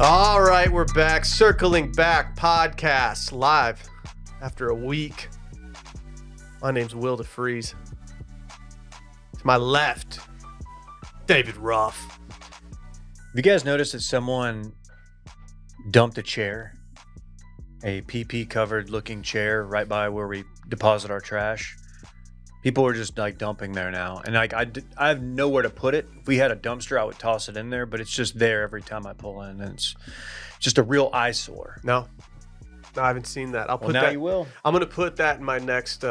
All right, we're back. Circling Back podcast live after a week. My name's Will DeFreeze. To my left, David Ruff. Have you guys noticed that someone dumped a chair, a PP covered looking chair right by where we deposit our trash? People are just like dumping there now. And like I have nowhere to put it. If we had a dumpster, I would toss it in there, but it's just there every time I pull in. And it's just a real eyesore. No, I haven't seen that. I'll put now that. You will. I'm going to put that in my next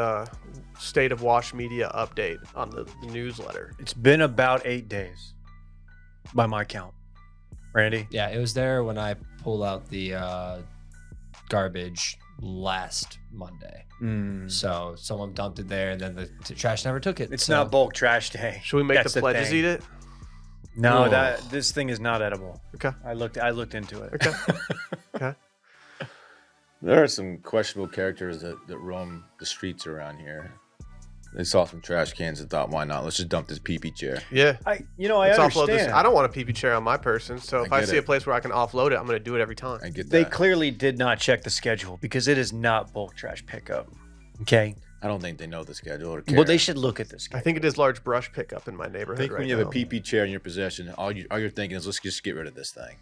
State of Wash Media update on the newsletter. It's been about 8 days by my count. Randy? Yeah, it was there when I pulled out the garbage last Monday. So someone dumped it there, and then the trash never took it. It's not bulk trash day. Should we make That's the pledges thing. eat it? No, this thing is not edible. Okay. I looked into it. Okay. Okay. There are some questionable characters that roam the streets around here. They saw some trash cans and thought, why not? Let's just dump this pee-pee chair. Yeah. I Let's offload understand. this. I don't want a pee-pee chair on my person, so if I see a place where I can offload it, I'm going to do it every time. I get that. They clearly did not check the schedule because it is not bulk trash pickup. Okay. I don't think they know the schedule or care. Well, they should look at the I schedule. think it is large brush pickup in my I neighborhood think right when you have now. a pee-pee chair in your possession, all you're thinking is, let's just get rid of this thing.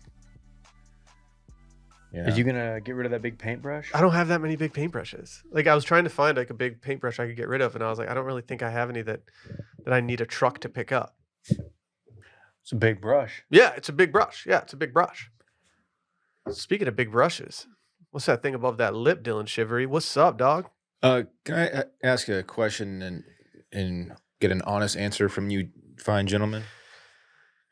Are you gonna get rid of that big paintbrush? I don't have that many big paintbrushes. Like I was trying to find like a big paintbrush I could get rid of, and I was like, I don't really think I have any that I need a truck to pick up. It's a big brush. Yeah, it's a big brush. Yeah, it's a big brush. Speaking of big brushes, what's that thing above that lip, Dylan Shivery? What's up, dog? Can I ask a question and get an honest answer from you fine gentlemen?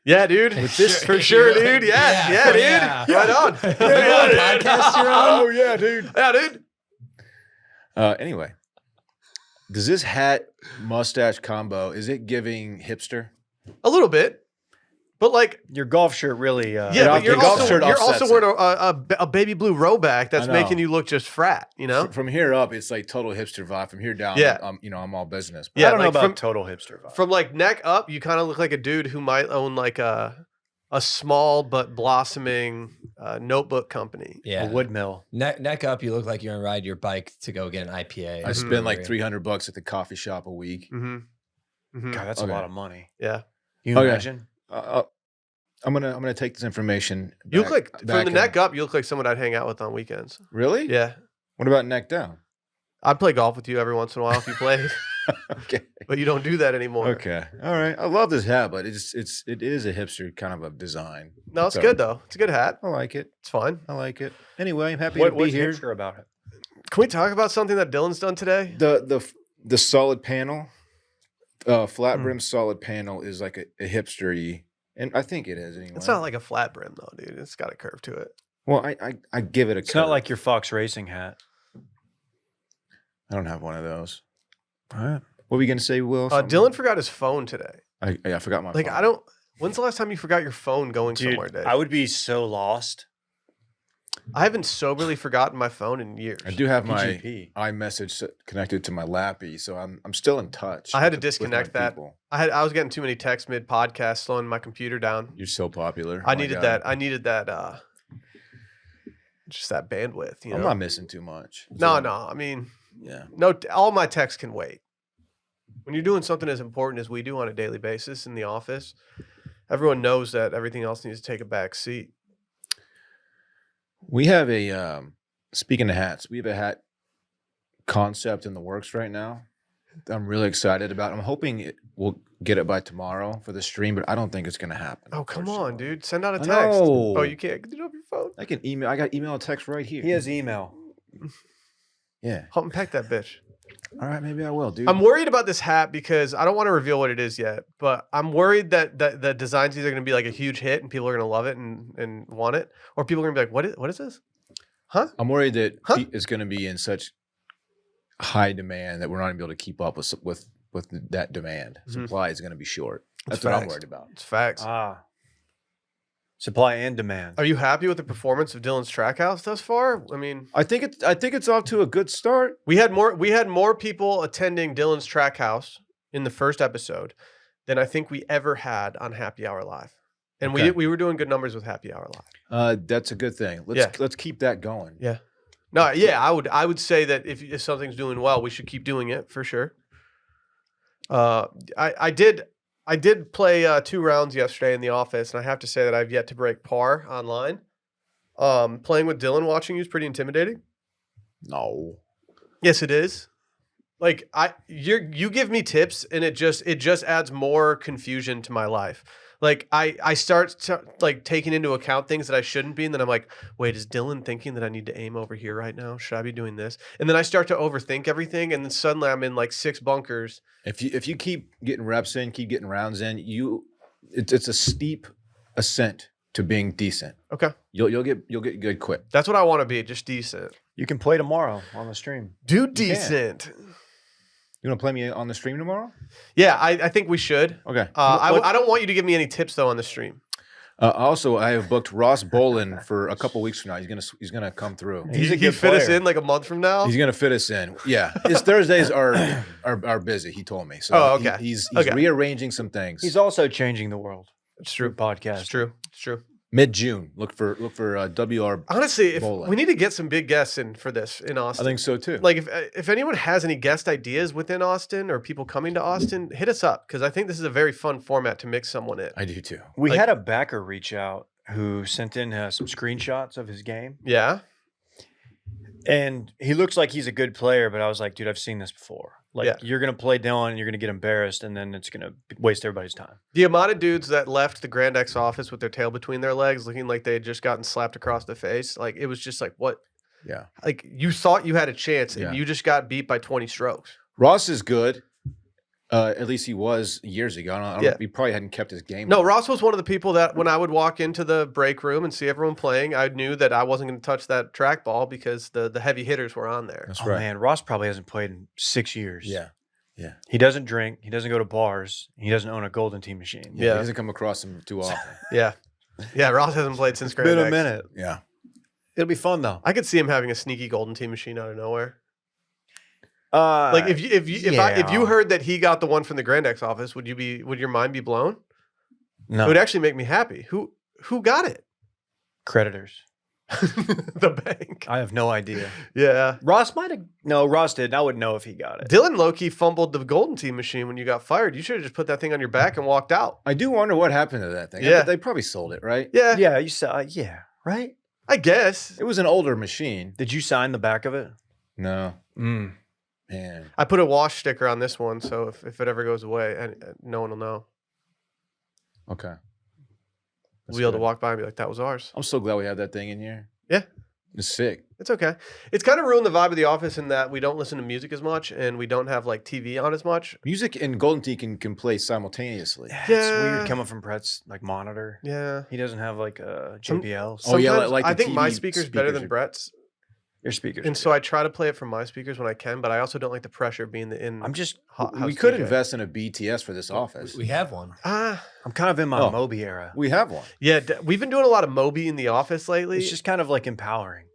Yeah, dude. For sure, dude. Yeah, dude. Yeah. Right on. Podcast you're on? Oh, yeah, dude. Yeah, dude. Anyway, does this hat mustache combo, is it giving hipster? A little bit. But like, Your golf shirt really. yeah, but you're the golf shirt also offsets wearing a baby blue rowback that's I know. making you look just frat, you know? From here up, it's like total hipster vibe. From here down, Yeah. I'm all business. Yeah, I don't know like about from- total hipster vibe. From like neck up, you kind of look like a dude who might own like a small but blossoming notebook company. Yeah. A wood mill. Neck up, you look like you're gonna ride your bike to go get an IPA. I spend like $300 at the coffee shop a week. Mm-hmm. God, that's Okay. a lot of money. Yeah. You Okay. imagine? I'm gonna take this information. You look like, from back the in- neck up, you look like someone I'd hang out with on weekends. Really? Yeah. What about neck down? I'd play golf with you every once in a while if you played, Okay. but you don't do that anymore. Okay. All right. I love this hat, but it is a hipster kind of a design. No, it's So, good though. It's a good hat. I like it. It's fine. I like it. Anyway, I'm happy What, to what's be here. hipster about it? Can we talk about something that Dylan's done today? The solid panel, flat brim solid panel is like a hipster-y, and I think it is anyway. It's not like a flat brim though, dude. It's got a curve to it. Well, I give it a. It's not like your Fox Racing hat. I don't have one of those. All right. What were you gonna say, Will? Dylan forgot his phone today. I forgot my. Like phone. I don't. When's the last time you forgot your phone going Dude, somewhere, Dave? I would be so lost. I haven't soberly forgotten my phone in years. I do have my PGP. iMessage connected to my Lappy, so I'm still in touch. I had to with my disconnect that. people. I was getting too many texts mid podcast, slowing my computer down. You're so popular. I Oh my needed God. that. I needed that. Just that bandwidth. You know. I'm not missing too much. No. So, I mean, Yeah. no. All my texts can wait. When you're doing something as important as we do on a daily basis in the office, everyone knows that everything else needs to take a back seat. We have a speaking of hats, we have a hat concept in the works right now. I'm really excited about. I'm hoping we'll get it by tomorrow for the stream, but I don't think it's going to happen. Oh, come on, unfortunately. dude. Send out a I text. know. Oh, you can't do it off your phone? I can email. I got email and text right here. He has email. Yeah. Help and peck that bitch. All right, maybe I will, dude. I'm worried about this hat because I don't want to reveal what it is yet, but I'm worried that the design's either going to be like a huge hit and people are going to love it and want it, or people are going to be like, what is this? Huh? I'm worried that Huh? it's going to be in such high demand that we're not going to be able to keep up with that demand. Mhm. Supply is going to be short. It's That's what I'm facts. worried about. It's facts. Supply and demand. Are you happy with the performance of Dylan's Trackhouse thus far? I mean, I think it's off to a good start. we had more people attending Dylan's Trackhouse in the first episode than I think we ever had on Happy Hour Live. And Okay. we were doing good numbers with Happy Hour Live. That's a good thing. Yeah. Let's keep that going. Yeah. No, yeah, I would say that if something's doing well, we should keep doing it for sure. I did play 2 rounds yesterday in the office, and I have to say that I've yet to break par online. Playing with Dylan, watching you is pretty intimidating. No. Yes, it is. Like you give me tips, and it just adds more confusion to my life. Like I start like taking into account things that I shouldn't be, and then I'm like, wait, is Dylan thinking that I need to aim over here right now? Should I be doing this? And then I start to overthink everything, and then suddenly I'm in like 6 bunkers. If you keep getting reps in, keep getting rounds in, it's a steep ascent to being decent. Okay, You'll get good quick. that's what I want to be, just decent. You can play tomorrow on the stream. Do decent. You want to play me on the stream tomorrow? Yeah, I think we should. Okay. I don't want you to give me any tips though on the stream. Also, I have booked Ross Bolin for a couple weeks from now. He's gonna come through. He's a He good fit us player. in like a month from now. He's gonna fit us in. Yeah, his Thursdays are busy. He told me. So Oh, okay. He's Okay. rearranging some things. He's also changing the world. It's true. Podcast. It's true. It's true. Mid-June. Look for WR. Honestly, if Bowling. we need to get some big guests in for this in I Austin. think so too. Like if anyone has any guest ideas within Austin or people coming to Austin, hit us up because I think this is a very fun format to mix someone in. I do too. We Like- had a backer reach out who sent in some screenshots of his game. Yeah. And he looks like he's a good player, but I was like, dude, I've seen this before. Like, Yeah. you're going to play Dylan, you're going to get embarrassed, and then it's going to waste everybody's time. The amount of dudes that left the Grand X office with their tail between their legs looking like they had just gotten slapped across the face. Like it was just like, what? Yeah. Like you thought you had a chance and Yeah. you just got beat by 20 strokes. Ross is good. At least he was years ago. I don't, Yeah. He probably hadn't kept his game. No, up. Ross was one of the people that when I would walk into the break room and see everyone playing, I knew that I wasn't going to touch that trackball because the heavy hitters were on there. That's Oh, right. man. Ross probably hasn't played in 6 years. Yeah. He doesn't drink. He doesn't go to bars. He doesn't own a Golden Tee machine. Yeah. He doesn't come across him too often. Yeah. Yeah, Ross hasn't played since Grand Been a X. minute. Yeah. It'll be fun, though. I could see him having a sneaky Golden Tee machine out of nowhere. Like, Like if you heard that he got the one from the Grand X office, would your mind be blown? no It would actually make me happy. Who got it? creditors. The bank. I have no idea. Yeah. Ross might have. No, Ross did. I wouldn't know if he got it. Dylan Loki fumbled the Golden Tee machine when you got fired. You should have just put that thing on your back and walked out. I do wonder what happened to that thing. Yeah. They probably sold it, right? Yeah. Yeah, you saw. Yeah, right. I guess. It was an older machine. Did you sign the back of it? No. Mm. Man. I put a wash sticker on this one, so if it ever goes away, and no one will know. Okay. We'll be able to walk by and be like, that was ours. I'm so glad we have that thing in here. Yeah. It's sick. It's okay. It's kind of ruined the vibe of the office in that we don't listen to music as much and we don't have like TV on as much. Music and Golden Tee can play simultaneously. Yeah, Yeah. it's weird coming from Brett's like monitor. Yeah. He doesn't have like a Some- JBL. Oh, yeah, Sometimes like I the think my TV speaker's better speakers than are- Brett's. Your speakers. And so I try to play it from my speakers when I can, but I also don't like the pressure of being the in. I'm just. hot We house could DJ. invest in a BTS for this office. We have one. I'm kind of in my Oh. Moby era. We have one. Yeah, we've been doing a lot of Moby in the office lately. It's just kind of like empowering.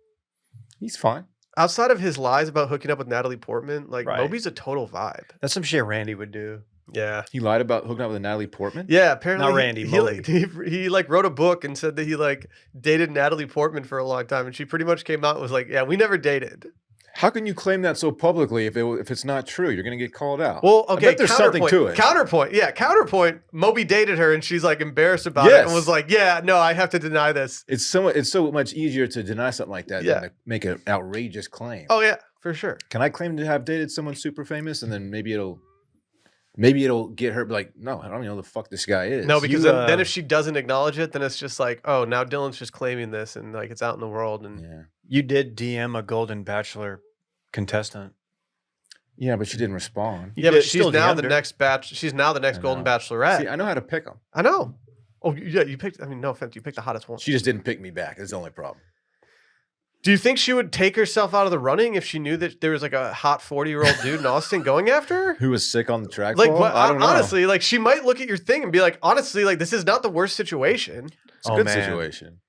He's fine. Outside of his lies about hooking up with Natalie Portman, like Right. Moby's a total vibe. That's some shit Randy would do. Yeah. He lied about hooking up with Natalie Portman. Yeah, apparently Not Randy, he, like, Moby. he like wrote a book and said that he like dated Natalie Portman for a long time, and she pretty much came out and was like, "Yeah, we never dated." How can you claim that so publicly if it's not true? You're gonna get called out. Well, I okay, bet there's something counterpoint. to it. Counterpoint, yeah, counterpoint. Moby dated her, and she's like embarrassed about it and Yes. was like, "Yeah, no, I have to deny this." It's so much easier to deny something like that Yeah. than to make an outrageous claim. Oh yeah, for sure. Can I claim to have dated someone super famous and then maybe it'll get her like, no, I don't even know who the fuck this guy is. No, because You, then if she doesn't acknowledge it, then it's just like, oh, now Dylan's just claiming this, and like it's out in the world, and yeah. You did DM a Golden Bachelor contestant. Yeah, but she didn't respond. You yeah, did- but she's still now DM'd the her. next batch. She's now the next I Golden know. Bachelorette. See, I know how to pick them. I know. Oh yeah, you picked. I mean, no offense, you picked the hottest one. She just didn't pick me back. That's the only problem. Do you think she would take herself out of the running if she knew that there was like a hot 40-year-old dude in Austin going after her? Who was sick on the track? Like, ball? what, I don't know. honestly, like she might look at your thing and be like, honestly, like this is not the worst situation. It's a Oh, good man. situation.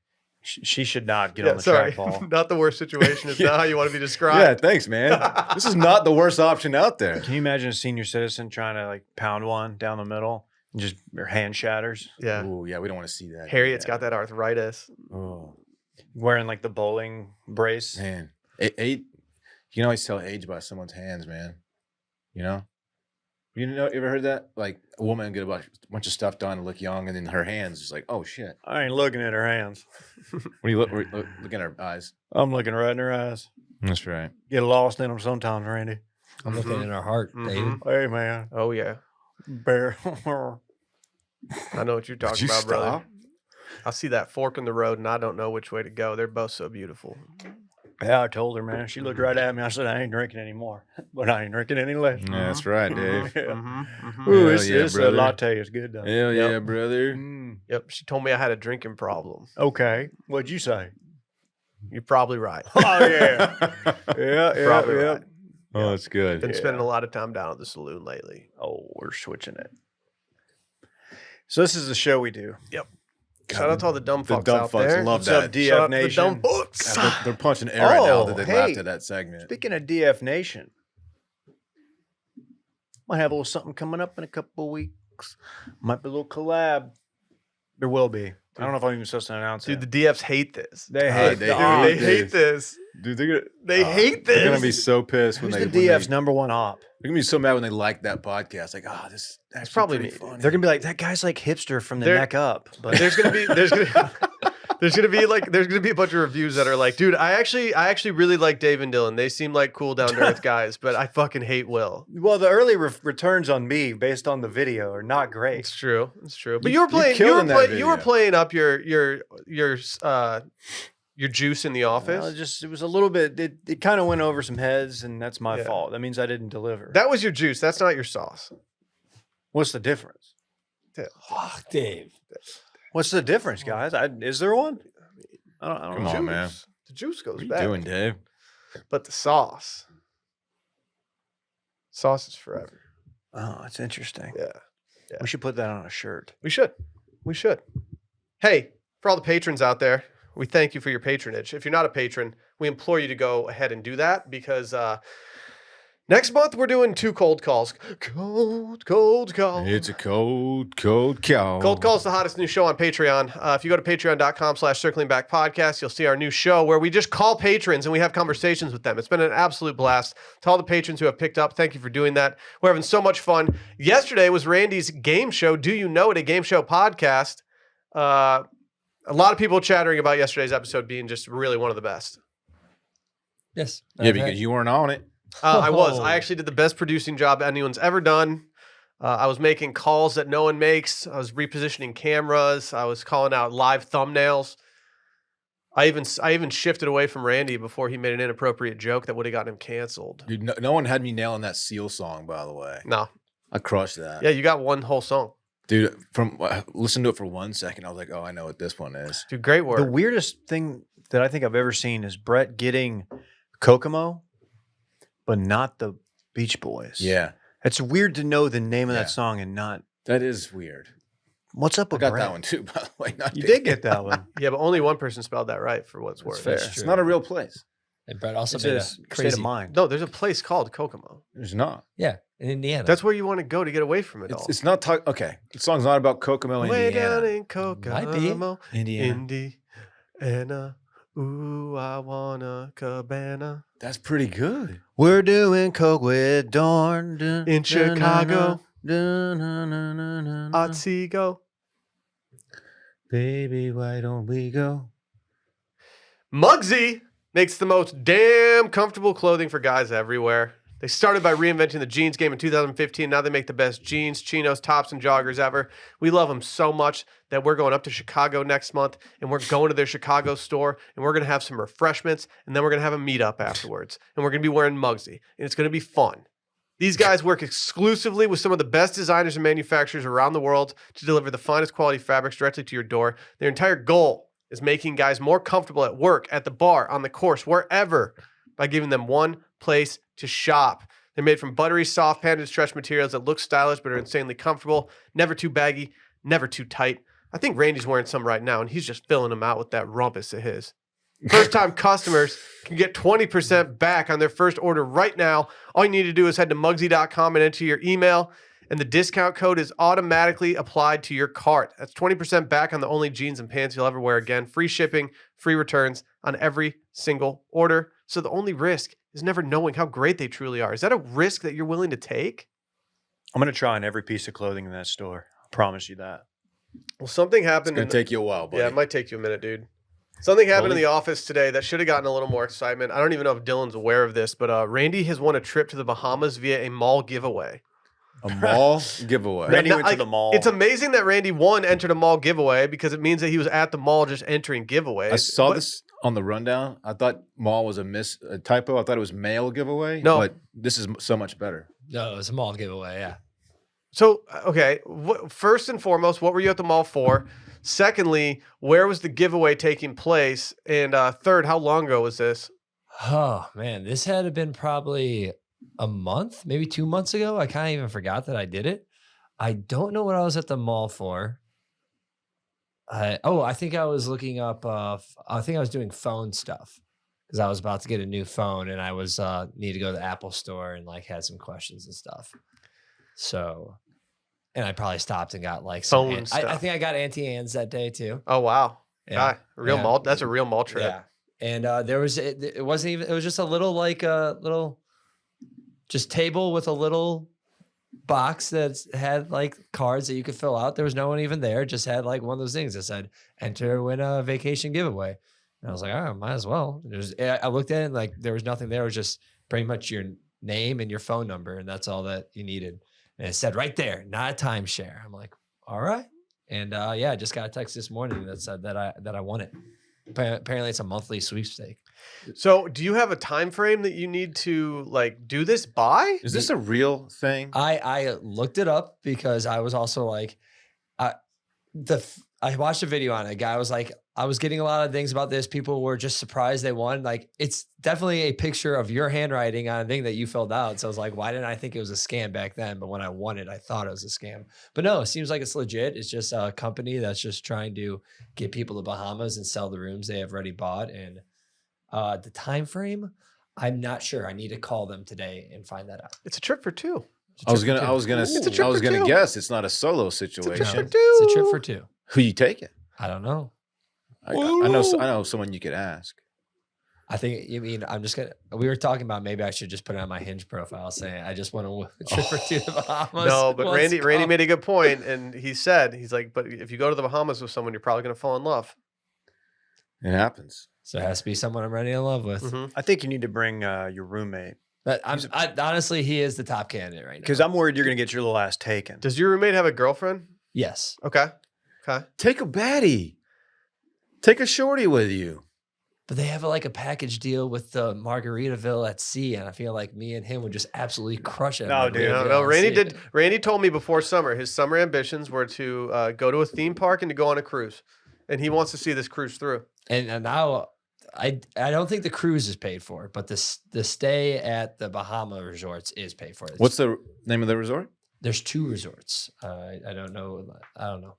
She should not get Yeah, on the sorry, track ball. not the worst situation. It's Yeah. not how you want to be Yeah, described. thanks, man. This is not the worst option out there. Can you imagine a senior citizen trying to like pound one down the middle? Just your hand shatters. Yeah. Ooh, yeah, we don't want to see that. Harriet's Yeah. got that arthritis. Oh, Wearing like the bowling brace. man. You can always tell age by someone's hands, man. You know? You ever heard that? Like a woman get a bunch of stuff done to look young, and then her hands is like, oh shit. I ain't looking at her hands. When you look at her eyes. I'm looking right in her eyes. That's right. Get lost in them sometimes, Randy. I'm looking in our heart, David. Hey, man. Oh yeah. Bear. I know what you're talking you about, brother. stop? I see that fork in the road, and I don't know which way to go. They're both so beautiful. Yeah, I told her, man. She looked right at me. I said, I ain't drinking anymore, but I ain't drinking any less. Yeah, that's right, Dave. Yeah. Mm-hmm. Ooh, Hell this yeah, brother. latte is good, though. Hell Yep. yeah, brother. Mm. Yep. She told me I had a drinking problem. Okay. What'd you say? You're probably right. Oh, yeah. Yeah, Probably yeah. right. Oh, that's good. Been spending a lot of time down at the saloon lately. Oh, we're switching it. So this is the show we do. Shout out to all the dumb The fucks dumb out fucks there. love What's up, that. DF Shout out to the Nation? dumb fucks. Yeah, they're punching air right now that they hey. laughed at that segment. Speaking of DF Nation, might have a little something coming up in a couple of weeks. Might be a little collab. There will be. I don't know if I'm even supposed to announce Dude, it. the DFs hate this. They hate they the Dude, hate they op. hate this. Dude, they're They hate this. They're gonna be so pissed when Who's they. the DF's number one op? They're gonna be so mad when they like that podcast. Like, oh, this that's probably pretty me. funny. They're gonna be like, that guy's like hipster from the They're- neck up. But There's gonna be a bunch of reviews that are like, dude, I actually really like Dave and Dylan. They seem like cool down to earth guys, but I fucking hate Will. well, the early returns on me based on the video are not great. It's true. It's true. But You- you were you playing. killed in that You were video. playing up your juice in the office. Well, it was a little bit. It kind of went over some heads, and that's my Yeah. fault. That means I didn't deliver. That was your juice. That's not your sauce. What's the difference? Oh, Dave. What's the difference, guys? Is there one? I don't Come know. on, man. The juice goes What are you back. doing, Dave? But the sauce is forever. Oh, it's interesting. Yeah. We should put that on a shirt. We should. Hey, for all the patrons out there, we thank you for your patronage. If you're not a patron, we implore you to go ahead and do that because next month we're doing 2 cold calls. Cold call. It's a cold call. Cold Call is the hottest new show on Patreon. If you go to patreon.com/circlingbackpodcast, you'll see our new show where we just call patrons and we have conversations with them. It's been an absolute blast. To all the patrons who have picked up, thank you for doing that. We're having so much fun. Yesterday was Randy's game show, Do You Know It, a game show podcast. A lot of people chattering about yesterday's episode being just really one of the best. Yes. Yeah, because you weren't on it. I was. Oh. I actually did the best producing job anyone's ever done. I was making calls that no one makes. I was repositioning cameras. I was calling out live thumbnails. I even shifted away from Randy before he made an inappropriate joke that would have gotten him canceled. Dude, no one had me nailing that Seal song, by the way. No. I crushed that. Yeah, you got one whole song. Dude, listen to it for 1 second. I was like, oh, I know what this one is. Dude, great work. The weirdest thing that I think I've ever seen is Brett getting Kokomo, but not the Beach Boys. Yeah, It's weird to know the name of Yeah. that song and not. that is weird. What's up I with got Brett? that one too, by the way. Not You Dave. did get that one. Yeah, but only one person spelled that right for what's worth. fair. It's not a real place. And Brett also It's made a a state of crazy. mind. No, there's a place called Kokomo. There's not. Yeah, in Indiana. That's where you want to go to get away from it all. It's not okay. The song's not about Kokomo, Way down Indiana. in Might be. Kokomo, Indiana. Indiana. Ooh, I want a cabana. That's pretty good. We're doing coke with Dorn In Chicago. Chicago. Otsego. Baby, why don't we go? Muggsy makes the most damn comfortable clothing for guys everywhere. They started by reinventing the jeans game in 2015. Now they make the best jeans, chinos, tops, and joggers ever. We love them so much that we're going up to Chicago next month, and we're going to their Chicago store, and we're going to have some refreshments, and then we're going to have a meetup afterwards, and we're going to be wearing Muggsy, and it's going to be fun. These guys work exclusively with some of the best designers and manufacturers around the world to deliver the finest quality fabrics directly to your door. Their entire goal is making guys more comfortable at work, at the bar, on the course, wherever, by giving them one place to shop. They're made from buttery, soft, padded stretch materials that look stylish but are insanely comfortable, never too baggy, never too tight. I think Randy's wearing some right now, and he's just filling them out with that rumpus of his. First-time customers can get 20% back on their first order right now. All you need to do is head to Muggsy.com and enter your email and the discount code is automatically applied to your cart. That's 20% back on the only jeans and pants you'll ever wear again. Free shipping, free returns on every single order. So the only risk is never knowing how great they truly are. Is that a risk that you're willing to take? I'm going to try on every piece of clothing in that store. I promise you that. Well, something It's happened. going to take you a while, buddy. Yeah, it might take you a minute, dude. Something happened in Really? the office today that should have gotten a little more excitement. I don't even know if Dylan's aware of this, but Randy has won a trip to the Bahamas via a mall giveaway. A mall giveaway. Randy went to Like, the mall. It's amazing that Randy entered a mall giveaway because it means that he was at the mall just entering giveaways. I saw But- this on the rundown. I thought mall was a typo. I thought it was mail giveaway. No. But this is so much better. No, it was a mall giveaway. Yeah. So, okay, first and foremost, what were you at the mall for? Secondly, where was the giveaway taking place? And third, how long ago was this? Oh man, this had to been probably a month, maybe 2 months ago. I kind of even forgot that I did it. I don't know what I was at the mall for. I think I was looking up. I think I was doing phone stuff because I was about to get a new phone and I was need to go to the Apple store and like had some questions and stuff. So, and I probably stopped and got like some. Phone I stuff. think I got Auntie-Anne's that day too. Oh, wow. Yeah. God, real Yeah. mall. That's a real mall trip. Yeah. And there was it wasn't even, it was just a little like a little just table with a little box that had like cards that you could fill out. There was no one even there. It just had like one of those things that said enter win a vacation giveaway. And I was like, oh, might as well. I looked at it and like there was nothing there. It was just pretty much your name and your phone number. And that's all that you needed. And it said right there, not a timeshare. I'm like, all right. And I just got a text this morning that said that I won it. Apparently it's a monthly sweepstake. So, do you have a time frame that you need to like do this by? Is this a real thing? I looked it up because I was also like, I watched a video on it. A guy was like, I was getting a lot of things about this. People were just surprised they won. Like, it's definitely a picture of your handwriting on a thing that you filled out. So I was like, why didn't I think it was a scam back then? But when I won it, I thought it was a scam. But no, it seems like it's legit. It's just a company that's just trying to get people to Bahamas and sell the rooms they have already bought. And the time frame, I'm not sure. I need to call them today and find that out. It's a trip for two. I was gonna It's a trip for two. guess it's not a solo It's a situation. trip for No, two. it's a trip for two. Who you taking? I don't know. I know someone you could ask. I think you mean I'm just gonna. We were talking about maybe I should just put it on my Hinge profile saying I just want to trip for two to the Bahamas. No, but Let's Randy go. made a good point, and he's like, but if you go to the Bahamas with someone, you're probably going to fall in love. It happens. So it has to be someone I'm already in love with. Mhm. I think you need to bring your roommate But honestly, he is the top candidate right now. because I'm worried you're going to get your little ass taken. Does your roommate have a girlfriend? Yes, Okay. Okay. Take a baddie. Take a shorty with you. but they have like a package deal with the Margaritaville at sea, and I feel like me and him would just absolutely crush it. at No, dude. Margaritaville No, at Randy sea. did. Randy told me before summer his summer ambitions were to go to a theme park and to go on a cruise, and he wants to see this cruise through. And now I don't think the cruise is paid for, but the stay at the Bahama resorts is paid for. What's the name of the resort? There's 2 resorts. I don't know.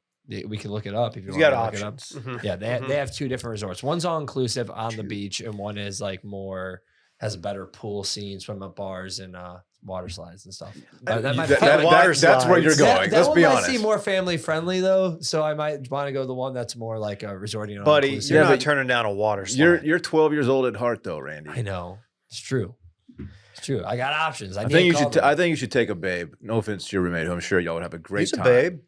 We can look it up if you He's want got to look options. it up. Mhm. Yeah, they have 2 different resorts. One's all inclusive on the beach, and one is like more has a better pool scene, swim up bars, and water slides and stuff. That might That's where you're going. that Let's one be might honest. seem more family friendly though, so I might want to go the one that's more like a resorting. Buddy, all-inclusive. you're Yeah, not but turning down a water slide. You're 12 years old at heart, though, Randy. I know it's true. It's true. I got options. I think you should take a babe. No offense to your roommate, who I'm sure y'all would have a great He's a time. babe.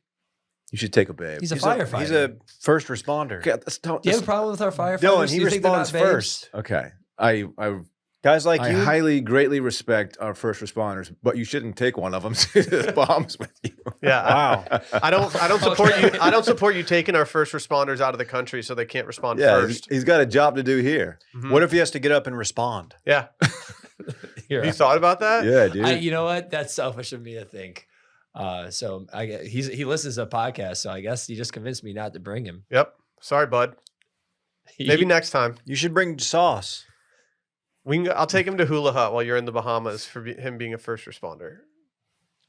You should take a babe. He's a firefighter. He's a first responder. Okay, let's don't- Do you have a problem with our firefighters? Dylan, Do he you think they're not responds babes? first. okay. I Guys like I you. highly, greatly respect our first responders, but you shouldn't take one of them to the Bahamas with you. Yeah. Wow. I don't support Okay. you. I don't support you taking our first responders out of the country so they can't respond Yeah, first. he's got a job to do here. Mhm. What if he has to get up and respond? Yeah. You're You right. thought about that? Yeah, dude. You know what? That's selfish of me to think. So he listens to a podcast, so I guess he just convinced me not to bring him. Yep. Sorry, bud. Maybe next time. You should bring sauce. I'll take him to Hula Hut while you're in the Bahamas for him being a first responder.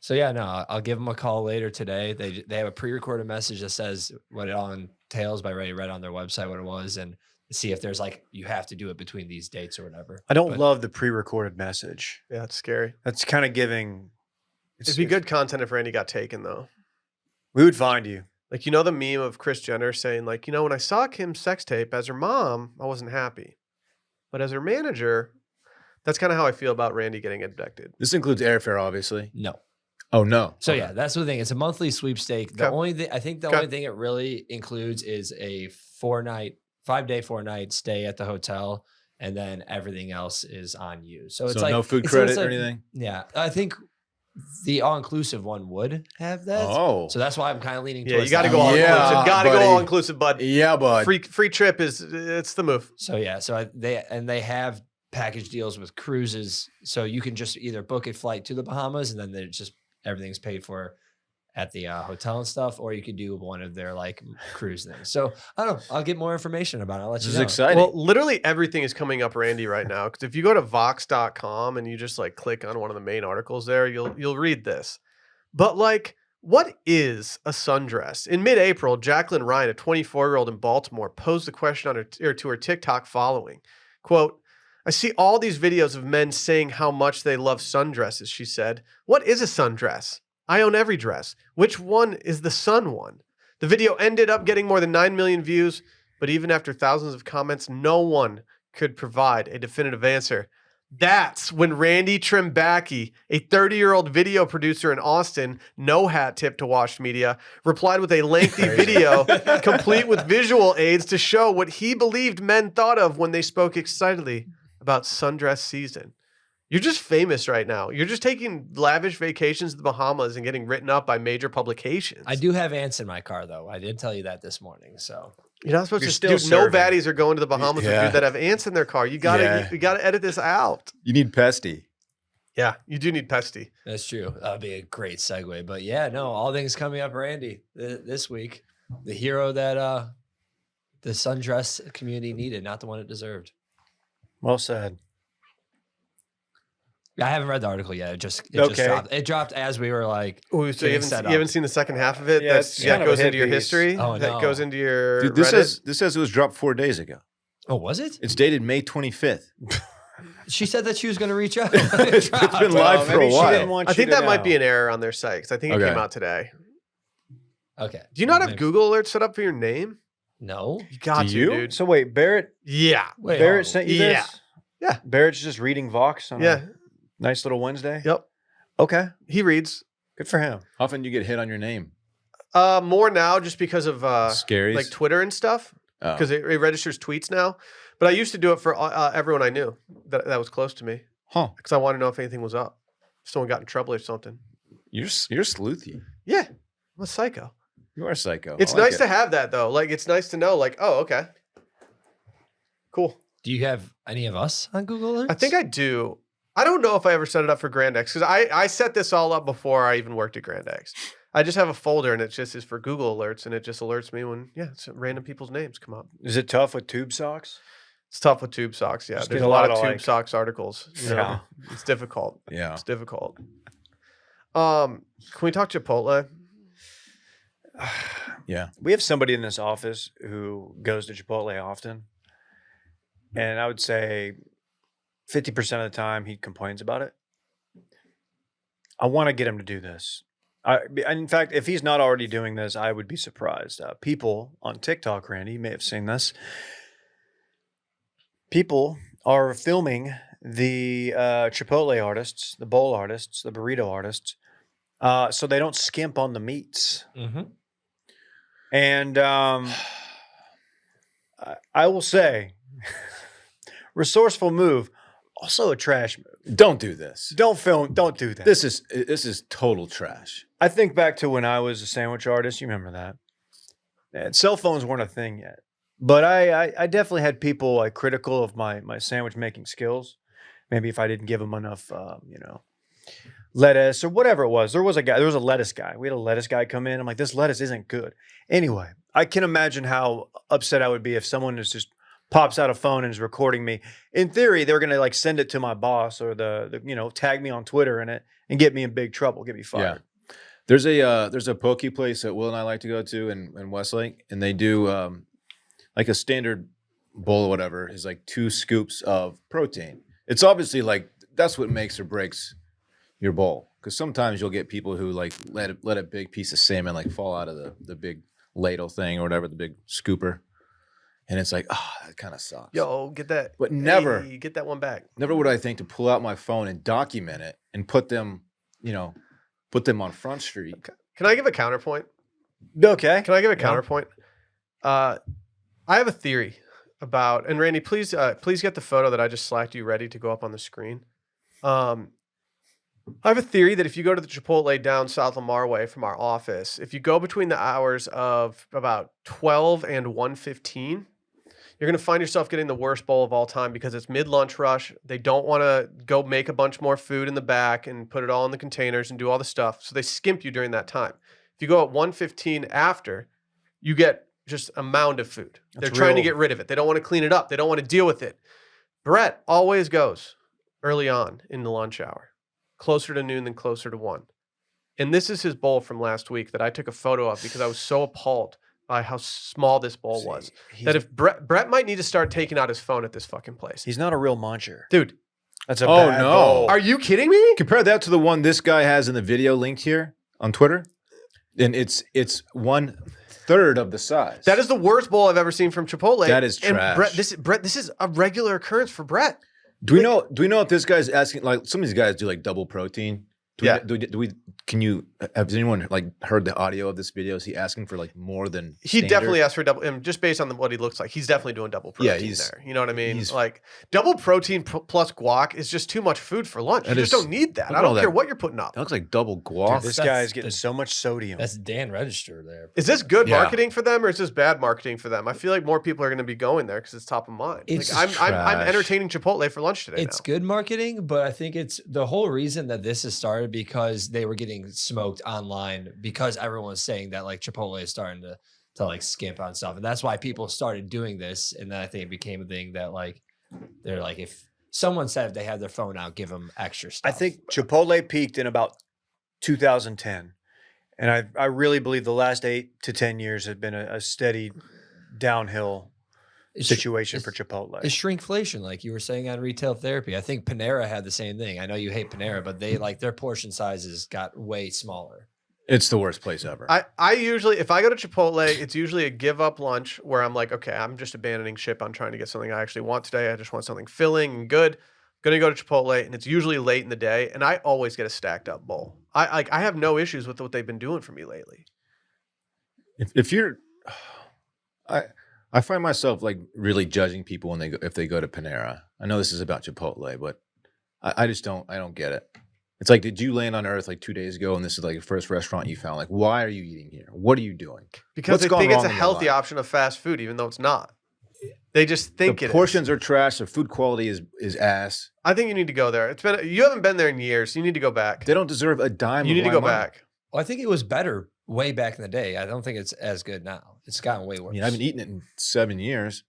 So yeah, no, I'll give him a call later today. They have a pre-recorded message that says what it all entails. By read on their website what it was and see if there's like you have to do it between these dates or whatever. I don't But- love the pre-recorded message. Yeah, it's scary. That's kind of giving It'd be good content if Randy got taken, though. We would find you. Like, you know the meme of Kris Jenner saying, like, you know, when I saw Kim's sex tape as her mom, I wasn't happy. But as her manager, that's kind of how I feel about Randy getting abducted. This includes airfare, obviously. No. Oh, no. So Okay. yeah, that's the thing. It's a monthly sweepstake. The Okay. only thing I think the Okay. only thing it really includes is a 5-day, 4-night stay at the hotel, and then everything else is on you. So it's So like no food it's credit almost or like- anything? Yeah, I think the all-inclusive one would have that. Oh. So that's why I'm kind of leaning Yeah, towards you got to that go one. all Yeah, inclusive. Got to go buddy. all inclusive, bud. Yeah, bud. Free trip it's the move. So yeah, so they have package deals with cruises, so you can just either book a flight to the Bahamas and then they're just everything's paid for at the hotel and stuff, or you could do one of their like cruise things. So I don't know. I'll get more information about it. I'll let This you is know. exciting. Well, literally everything is coming up Randy right now. Because if you go to Vox.com and you just like click on one of the main articles there, you'll read this. But like, what is a sundress? In mid-April, Jacqueline Ryan, a 24-year-old in Baltimore, posed the question on to her TikTok following. Quote, I see all these videos of men saying how much they love sundresses, she said. What is a sundress? I own every dress. Which one is the sun one? The video ended up getting more than 9 million views, but even after thousands of comments, no one could provide a definitive answer. That's when Randy Trimbacki, a 30-year-old video producer in Austin, no hat tip to Washed Media, replied with a lengthy video complete with visual aids to show what he believed men thought of when they spoke excitedly about sundress season. You're just famous right now. You're just taking lavish vacations to the Bahamas and getting written up by major publications. I do have ants in my car though. I did tell you that this morning. So You're not supposed You're to. still Dude, no serving. baddies are going to the Bahamas with Yeah. dude that have ants in their car. You gotta, Yeah. you gotta edit this out. You need pesty. Yeah, you do need pesty. that's true. That'd be a great segue. But yeah, no, all things coming up, Randy, this week. The hero that the sundress community needed, not the one it deserved. Well said. I haven't read the article yet. It just Okay. dropped. It dropped as we were like, Oh, so you Getting haven't, set you haven't up. seen the second half of it? Yeah, That's, it's that kind of a goes hit into your piece. history. Oh, that no. goes into your Dude, this Reddit. says it was dropped 4 days ago. oh, was it? It's dated May 25th. She said that she was going to reach out. It's been live Well, for a maybe she while. didn't want I you think to that might know. be an error on their site because I think it Okay. came out today. Okay. Do you not have Maybe- Google alerts set up for your name? No. You got Do to, you? dude. So wait, Barrett Yeah. Wait. Barrett oh, sent you Yeah. this? Yeah. Barrett's just reading Vox on Yeah. a nice little Wednesday? Yep. Okay. He reads. Good for him. How often do you get hit on your name? More now just because of Scaries? like Twitter and stuff. Oh. Because it registers tweets now. But I used to do it for everyone I knew that was close to me. Huh. Because I wanted to know if anything was up. If someone got in trouble or something. You're sleuthy. Yeah. I'm a psycho. You are psycho. It's I like nice it. to have that though. Like it's nice to know, like, oh, okay. Cool. Do you have any of us on Google Alerts? I think I do. I don't know if I ever set it up for Grand X because I set this all up before I even worked at Grand X. I just have a folder and it just is for Google alerts and it just alerts me when random people's names come up. Is it tough with tube socks? It's tough with tube socks. Yeah, Just there's get a a lot lot of of, tube like- socks articles. You know? Yeah. It's difficult. Yeah. It's difficult. Can we talk Chipotle? Yeah. We have somebody in this office who goes to Chipotle often. And I would say 50% of the time he complains about it. I want to get him to do this. In fact, if he's not already doing this, I would be surprised. People on TikTok, Randy, you may have seen this. People are filming the Chipotle artists, the bowl artists, the burrito artists, so they don't skimp on the meats. Mm-hmm. And I will say, resourceful move, also a trash move. Don't do this. Don't do that. This is total trash. I think back to when I was a sandwich artist. You remember that? And cell phones weren't a thing yet. But I definitely had people like critical of my sandwich making skills. Maybe if I didn't give them enough, lettuce or whatever it was. There was a lettuce guy. We had a lettuce guy come in. I'm like, this lettuce isn't good. Anyway, I can imagine how upset I would be if someone just pops out a phone and is recording me. In theory, they're gonna like send it to my boss or the tag me on Twitter in it and get me in big trouble, get me fired. There's a poke place that Will and I like to go to in Westlake, and they do like a standard bowl or whatever is like 2 scoops of protein. It's obviously like that's what makes or breaks your bowl. because sometimes you'll get people who like let a big piece of salmon like fall out of the big ladle thing or whatever, the big scooper, and it's like, oh, that kind of sucks. Yo, get that. But never, Hey, get that one back. never would I think to pull out my phone and document it and put them on Front Street. Can I give a counterpoint? Okay. Can I give a counterpoint? I have a theory about, and Randy, please get the photo that I just slacked you ready to go up on the screen. I have a theory that if you go to the Chipotle down South Lamar Way from our office, if you go between the hours of about 12 and 1:15, you're going to find yourself getting the worst bowl of all time because it's mid-lunch rush. They don't want to go make a bunch more food in the back and put it all in the containers and do all the stuff. So they skimp you during that time. If you go at 1:15 after, you get just a mound of food. They're trying to get rid of it. They don't want to clean it up. They don't want to deal with it. Brett always goes early on in the lunch hour, closer to noon than closer to 1. And this is his bowl from last week that I took a photo of because I was so appalled by how small this bowl was. That if Brett might need to start taking out his phone at this fucking place. He's not a real muncher. Dude, That's a Oh, bad no. bowl. are you kidding me? Compare that to the one this guy has in the video linked here on Twitter, and it's 1/3 of the size. That is the worst bowl I've ever seen from Chipotle. That is And trash. Brett, this is a regular occurrence for Brett. Do we know if this guy's asking, like, some of these guys do like double protein? Yeah. Has anyone like heard the audio of this video? Is he asking for like more than He standard? definitely asked for double, and just based on what he looks like, he's definitely doing double protein he's- there. You know what I mean? he's- Like double protein plus guac is just too much food for lunch. You That just is- don't need that. look I at all don't care that- what you're putting up. That looks like double guac. Dude, this That's guy's getting the- so much sodium. That's Dan Register there. Is this good Yeah. marketing for them or is this bad marketing for them? I feel like more people are going to be going there because it's top of mind. It's Like, I'm trash. entertaining Chipotle for lunch today. It's now. good marketing, but I think it's the whole reason that this has started because they were getting smoked online because everyone's saying that like Chipotle is starting to like skimp on stuff. And that's why people started doing this. And then I think it became a thing that like they're like, if someone said if they had their phone out, give them extra stuff. I think Chipotle peaked in about 2010. And I really believe the last 8 to 10 years have been a steady downhill It's- situation it's- for Chipotle. It's shrinkflation, like you were saying on retail therapy. I think Panera had the same thing. I know you hate Panera, but they like their portion sizes got way smaller. It's the worst place ever. I usually, if I go to Chipotle, it's usually a give up lunch where I'm like, okay, I'm just abandoning ship. I'm trying to get something I actually want today. I just want something filling and good. Gonna go to Chipotle, and it's usually late in the day, and I always get a stacked up bowl. I have no issues with what they've been doing for me lately. if you're, I find myself like really judging people when if they go to Panera. I know this is about Chipotle, but I just don't get it. It's like, did you land on Earth like 2 days ago, and this is like the first restaurant you found? Like, why are you eating here? What are you doing? Because What's they gone think it's wrong a in your healthy life? option of fast food, even though it's not. They just think The it is. portions are trash. The food quality is ass. I think you need to go there. You haven't been there in years. You need to go back. They don't deserve a dime. You of need to my go money. back. Well, I think it was better way back in the day. I don't think it's as good now. It's gotten way I worse. mean, I haven't eaten it in 7 years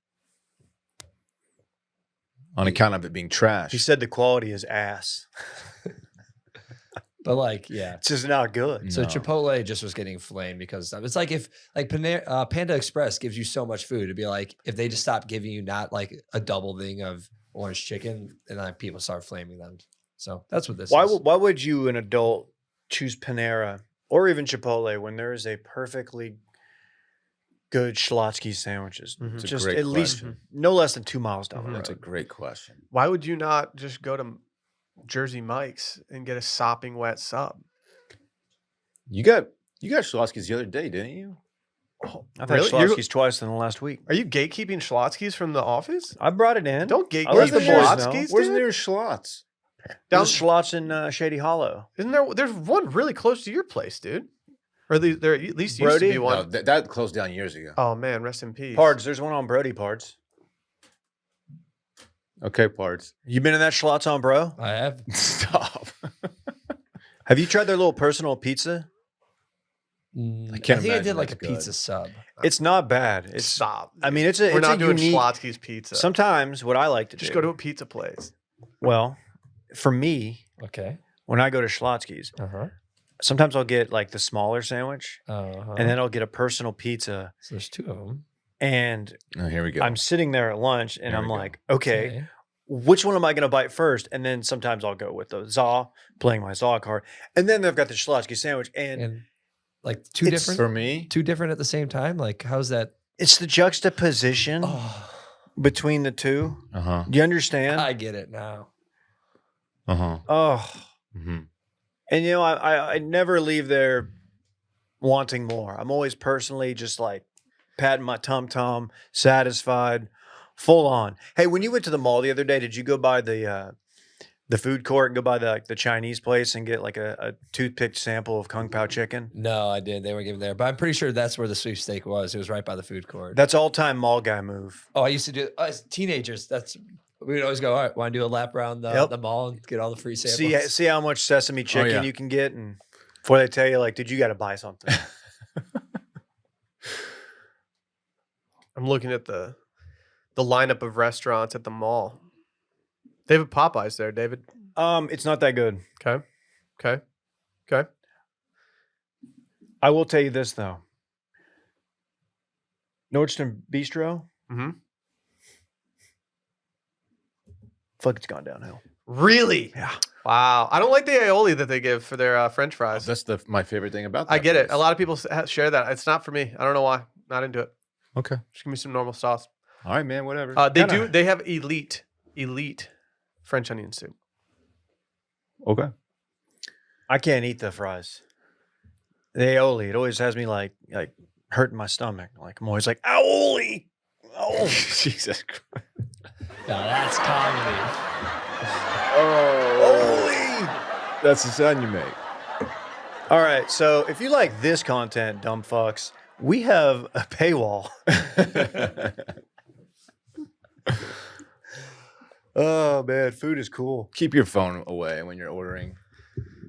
on account of it being trash. He said the quality is ass. But like, yeah. It's just not good. So No. Chipotle just was getting flamed because of, it's like if like Panda Express gives you so much food, it'd be like if they just stopped giving you not like a double thing of orange chicken, and then people start flaming them. So that's what this Why is. why would you, an adult, choose Panera or even Chipotle when there is a perfectly good Schlotsky sandwiches? Mhm. It's a Just great at least question. no less than 2 miles down the Mhm. road. That's a great question. Why would you not just go to Jersey Mike's and get a sopping wet sub? You got Schlotsky's the other day, didn't you? Oh, I've had really? You're- Schlotsky's twice in the last week. Are you gatekeeping Schlotsky's from the office? I brought it in. Don't I gatekeep let the boys know. Schlotsky's. Where's dude. the nearest Schlotz? Down Schlots in Shady Hollow. Isn't there? There's one really close to your place, dude. Or there at least used to Brody? be one. No, that closed down years ago. Oh man, rest in peace. Pards, there's one on Brody Pards. Okay, parts. You been in that Schlots on Bro? I have. Stop. Have you tried their little personal pizza? I can't think I imagine did like a that's good. pizza sub. It's not bad. It's Stop. I mean, it's We're a not doing unique. Schlotsky's pizza. Sometimes what I like to Just do. go to a pizza place. Well, for me, Okay. when I go to Schlotsky's, Uh-huh. sometimes I'll get like the smaller sandwich, Uh-huh. and then I'll get a personal pizza. So there's two of them. And Oh, here we go. I'm sitting there at lunch, and There I'm we go. like, okay, which one am I going to bite first? And then sometimes I'll go with the Zaw, playing my Zaw card. And then they've got the Schlotsky sandwich. And like two It's- different, For me, two different at the same time. Like, how's that? it's the juxtaposition Oh, between the two. uh-huh. Do you understand? I get it now. Uh-huh. Oh, Mm-hmm. and I never leave there wanting more. I'm always personally just like patting my tum-tum, satisfied, full on. Hey, when you went to the mall the other day, did you go by the food court and go by the Chinese place and get like a toothpick sample of Kung Pao chicken? No, I did. They were giving there, but I'm pretty sure that's where the sweepstake was. It was right by the food court. That's all-time mall guy move. Oh, I used to do as teenagers. We would always go. All right, want to do a lap around Yep. the mall and get all the free samples. See how much sesame chicken yeah. you can get, and before they tell you, like, dude, you got to buy something. I'm looking at the lineup of restaurants at the mall. They have a Popeyes there, David. It's not that good. Okay. I will tell you this though. Nordstrom Bistro, Mm-hmm. fuck, it's gone downhill. Really? Yeah. Wow. I don't like the aioli that they give for their French fries. That's my favorite thing about that I get it. place. A lot of people share that. It's not for me. I don't know why. Not into it. Okay. Just give me some normal sauce. All right, man. Whatever. They have elite French onion soup. Okay. I can't eat the fries. The aioli, it always has me like hurting my stomach. Like I'm always like, aioli. Oh, Jesus Christ. Now that's comedy. Oh, that's the sound you make. All right. So if you like this content, dumb fucks, we have a paywall. Oh man, food is cool. Keep your phone away when you're ordering,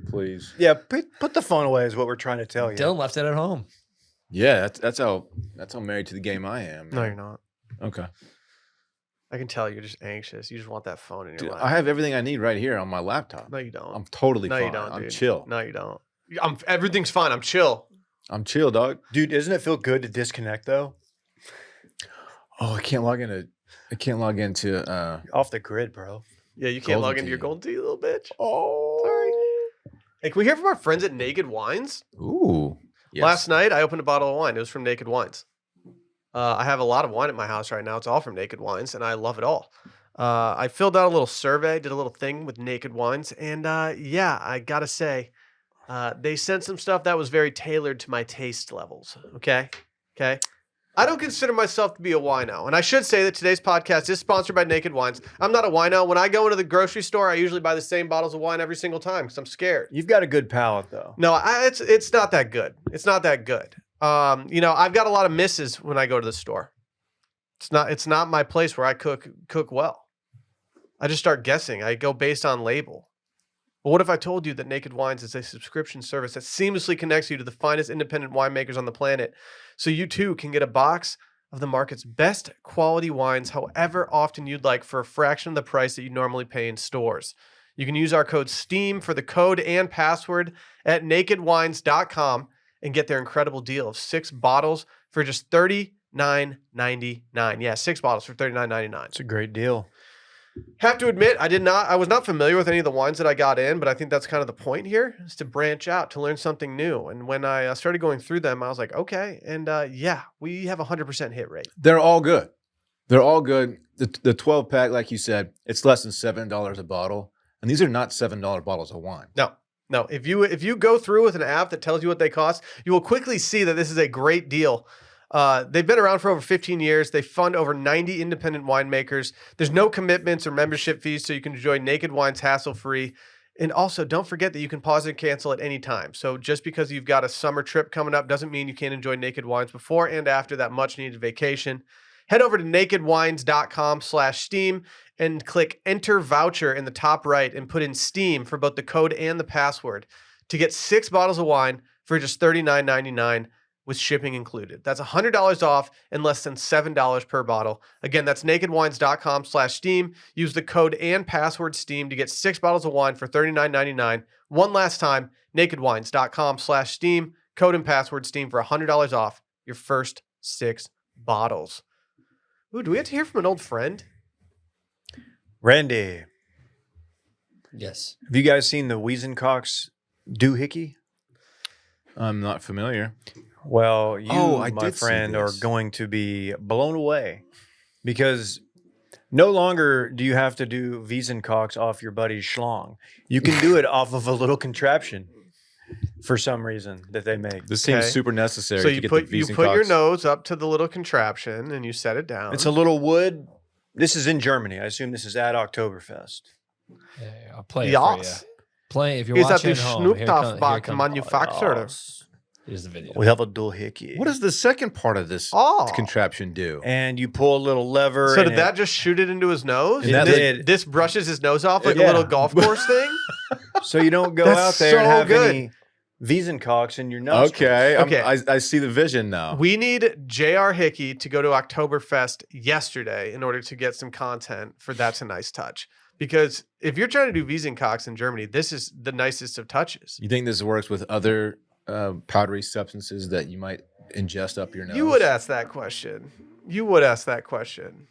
please. Yeah, put the phone away is what we're trying to tell you. Dylan left it at home. Yeah, that's how married to the game I am. No, man. you're not. Okay. I can tell you're just anxious. You just want that phone in your Dude, lap. I have everything I need right here on my laptop. No, you don't. I'm totally no, fine. you don't. I'm Dude. chill. No, you don't. Everything's fine. I'm chill. I'm chill, dog. Dude, doesn't it feel good to disconnect though? Oh, I can't log into Off the grid, bro. Yeah, you can't Golden log into your tea. golden tea, you little bitch. Oh. Sorry. Hey, can we hear from our friends at Naked Wines? Ooh. Yes. Last night, I opened a bottle of wine. It was from Naked Wines. I have a lot of wine at my house right now. It's all from Naked Wines, and I love it all. I filled out a little survey, did a little thing with Naked Wines, and yeah, I gotta say, they sent some stuff that was very tailored to my taste levels. Okay. I don't consider myself to be a wino, and I should say that today's podcast is sponsored by Naked Wines. I'm not a wino. When I go into the grocery store, I usually buy the same bottles of wine every single time because I'm scared. You've got a good palate though. No, it's not that good. It's not that good. I've got a lot of misses when I go to the store. It's not my place where I cook well. I just start guessing. I go based on label. But what if I told you that Naked Wines is a subscription service that seamlessly connects you to the finest independent winemakers on the planet, so you too can get a box of the market's best quality wines however often you'd like for a fraction of the price that you normally pay in stores. You can use our code STEAM for the code and password at nakedwines.com and get their incredible deal of 6 bottles for just $39.99. Yeah, 6 bottles for $39.99. It's a great deal. Have to admit, I was not familiar with any of the wines that I got in, but I think that's kind of the point here, is to branch out, to learn something new. And when I started going through them, I was like, okay. And yeah, we have a 100% hit rate. They're all good. They're all good. The 12 pack, like you said, it's less than $7 a bottle. And these are not $7 bottles of wine. No, if you go through with an app that tells you what they cost, you will quickly see that this is a great deal. They've been around for over 15 years. They fund over 90 independent winemakers. There's no commitments or membership fees, so you can enjoy Naked Wines hassle-free. And also, don't forget that you can pause and cancel at any time. So just because you've got a summer trip coming up doesn't mean you can't enjoy Naked Wines before and after that much-needed vacation. Head over to nakedwines.com/steam and click Enter Voucher in the top right and put in STEAM for both the code and the password to get 6 bottles of wine for just $39.99. with shipping included. That's $100 off and less than $7 per bottle. Again, that's nakedwines.com/steam. Use the code and password STEAM to get 6 bottles of wine for $39.99. One last time, nakedwines.com/steam. Code and password STEAM for $100 off your first 6 bottles. Ooh, do we have to hear from an old friend? Randy, Yes. have you guys seen the Wiesenkoks Doohickey? I'm not familiar. Well, you, Oh, I my did see friend, are this. going to be blown away because no longer do you have to do Wiesenkoks off your buddy's schlong. You can do it off of a little contraption for some reason that they make. This seems Okay. super necessary So to you get put the you Wiesen put your Koks. nose up to the little contraption and you set it down. It's a little wood. This is in Germany. I assume this is at Oktoberfest. Yeah, I'll play it for you. Yes. Play if you're Is that watching the at home. Here Schnupftabak comes manufacturer? Yes. here's the video. We have a doohickey. What does the second part of this Oh. contraption do? And you pull a little lever. So and did that just shoot it into his nose? It And did. this brushes his nose off like Yeah. a little golf course thing? so you don't go That's out there and so have good. any Wiesenkoks in your nostrils. Okay, Okay. I see the vision now. We need J.R. Hickey to go to Oktoberfest yesterday in order to get some content for That's a Nice Touch. Because if you're trying to do Wiesenkoks in Germany, this is the nicest of touches. You think this works with other powdery substances that you might ingest up your nose? You would ask that question. You would ask that question.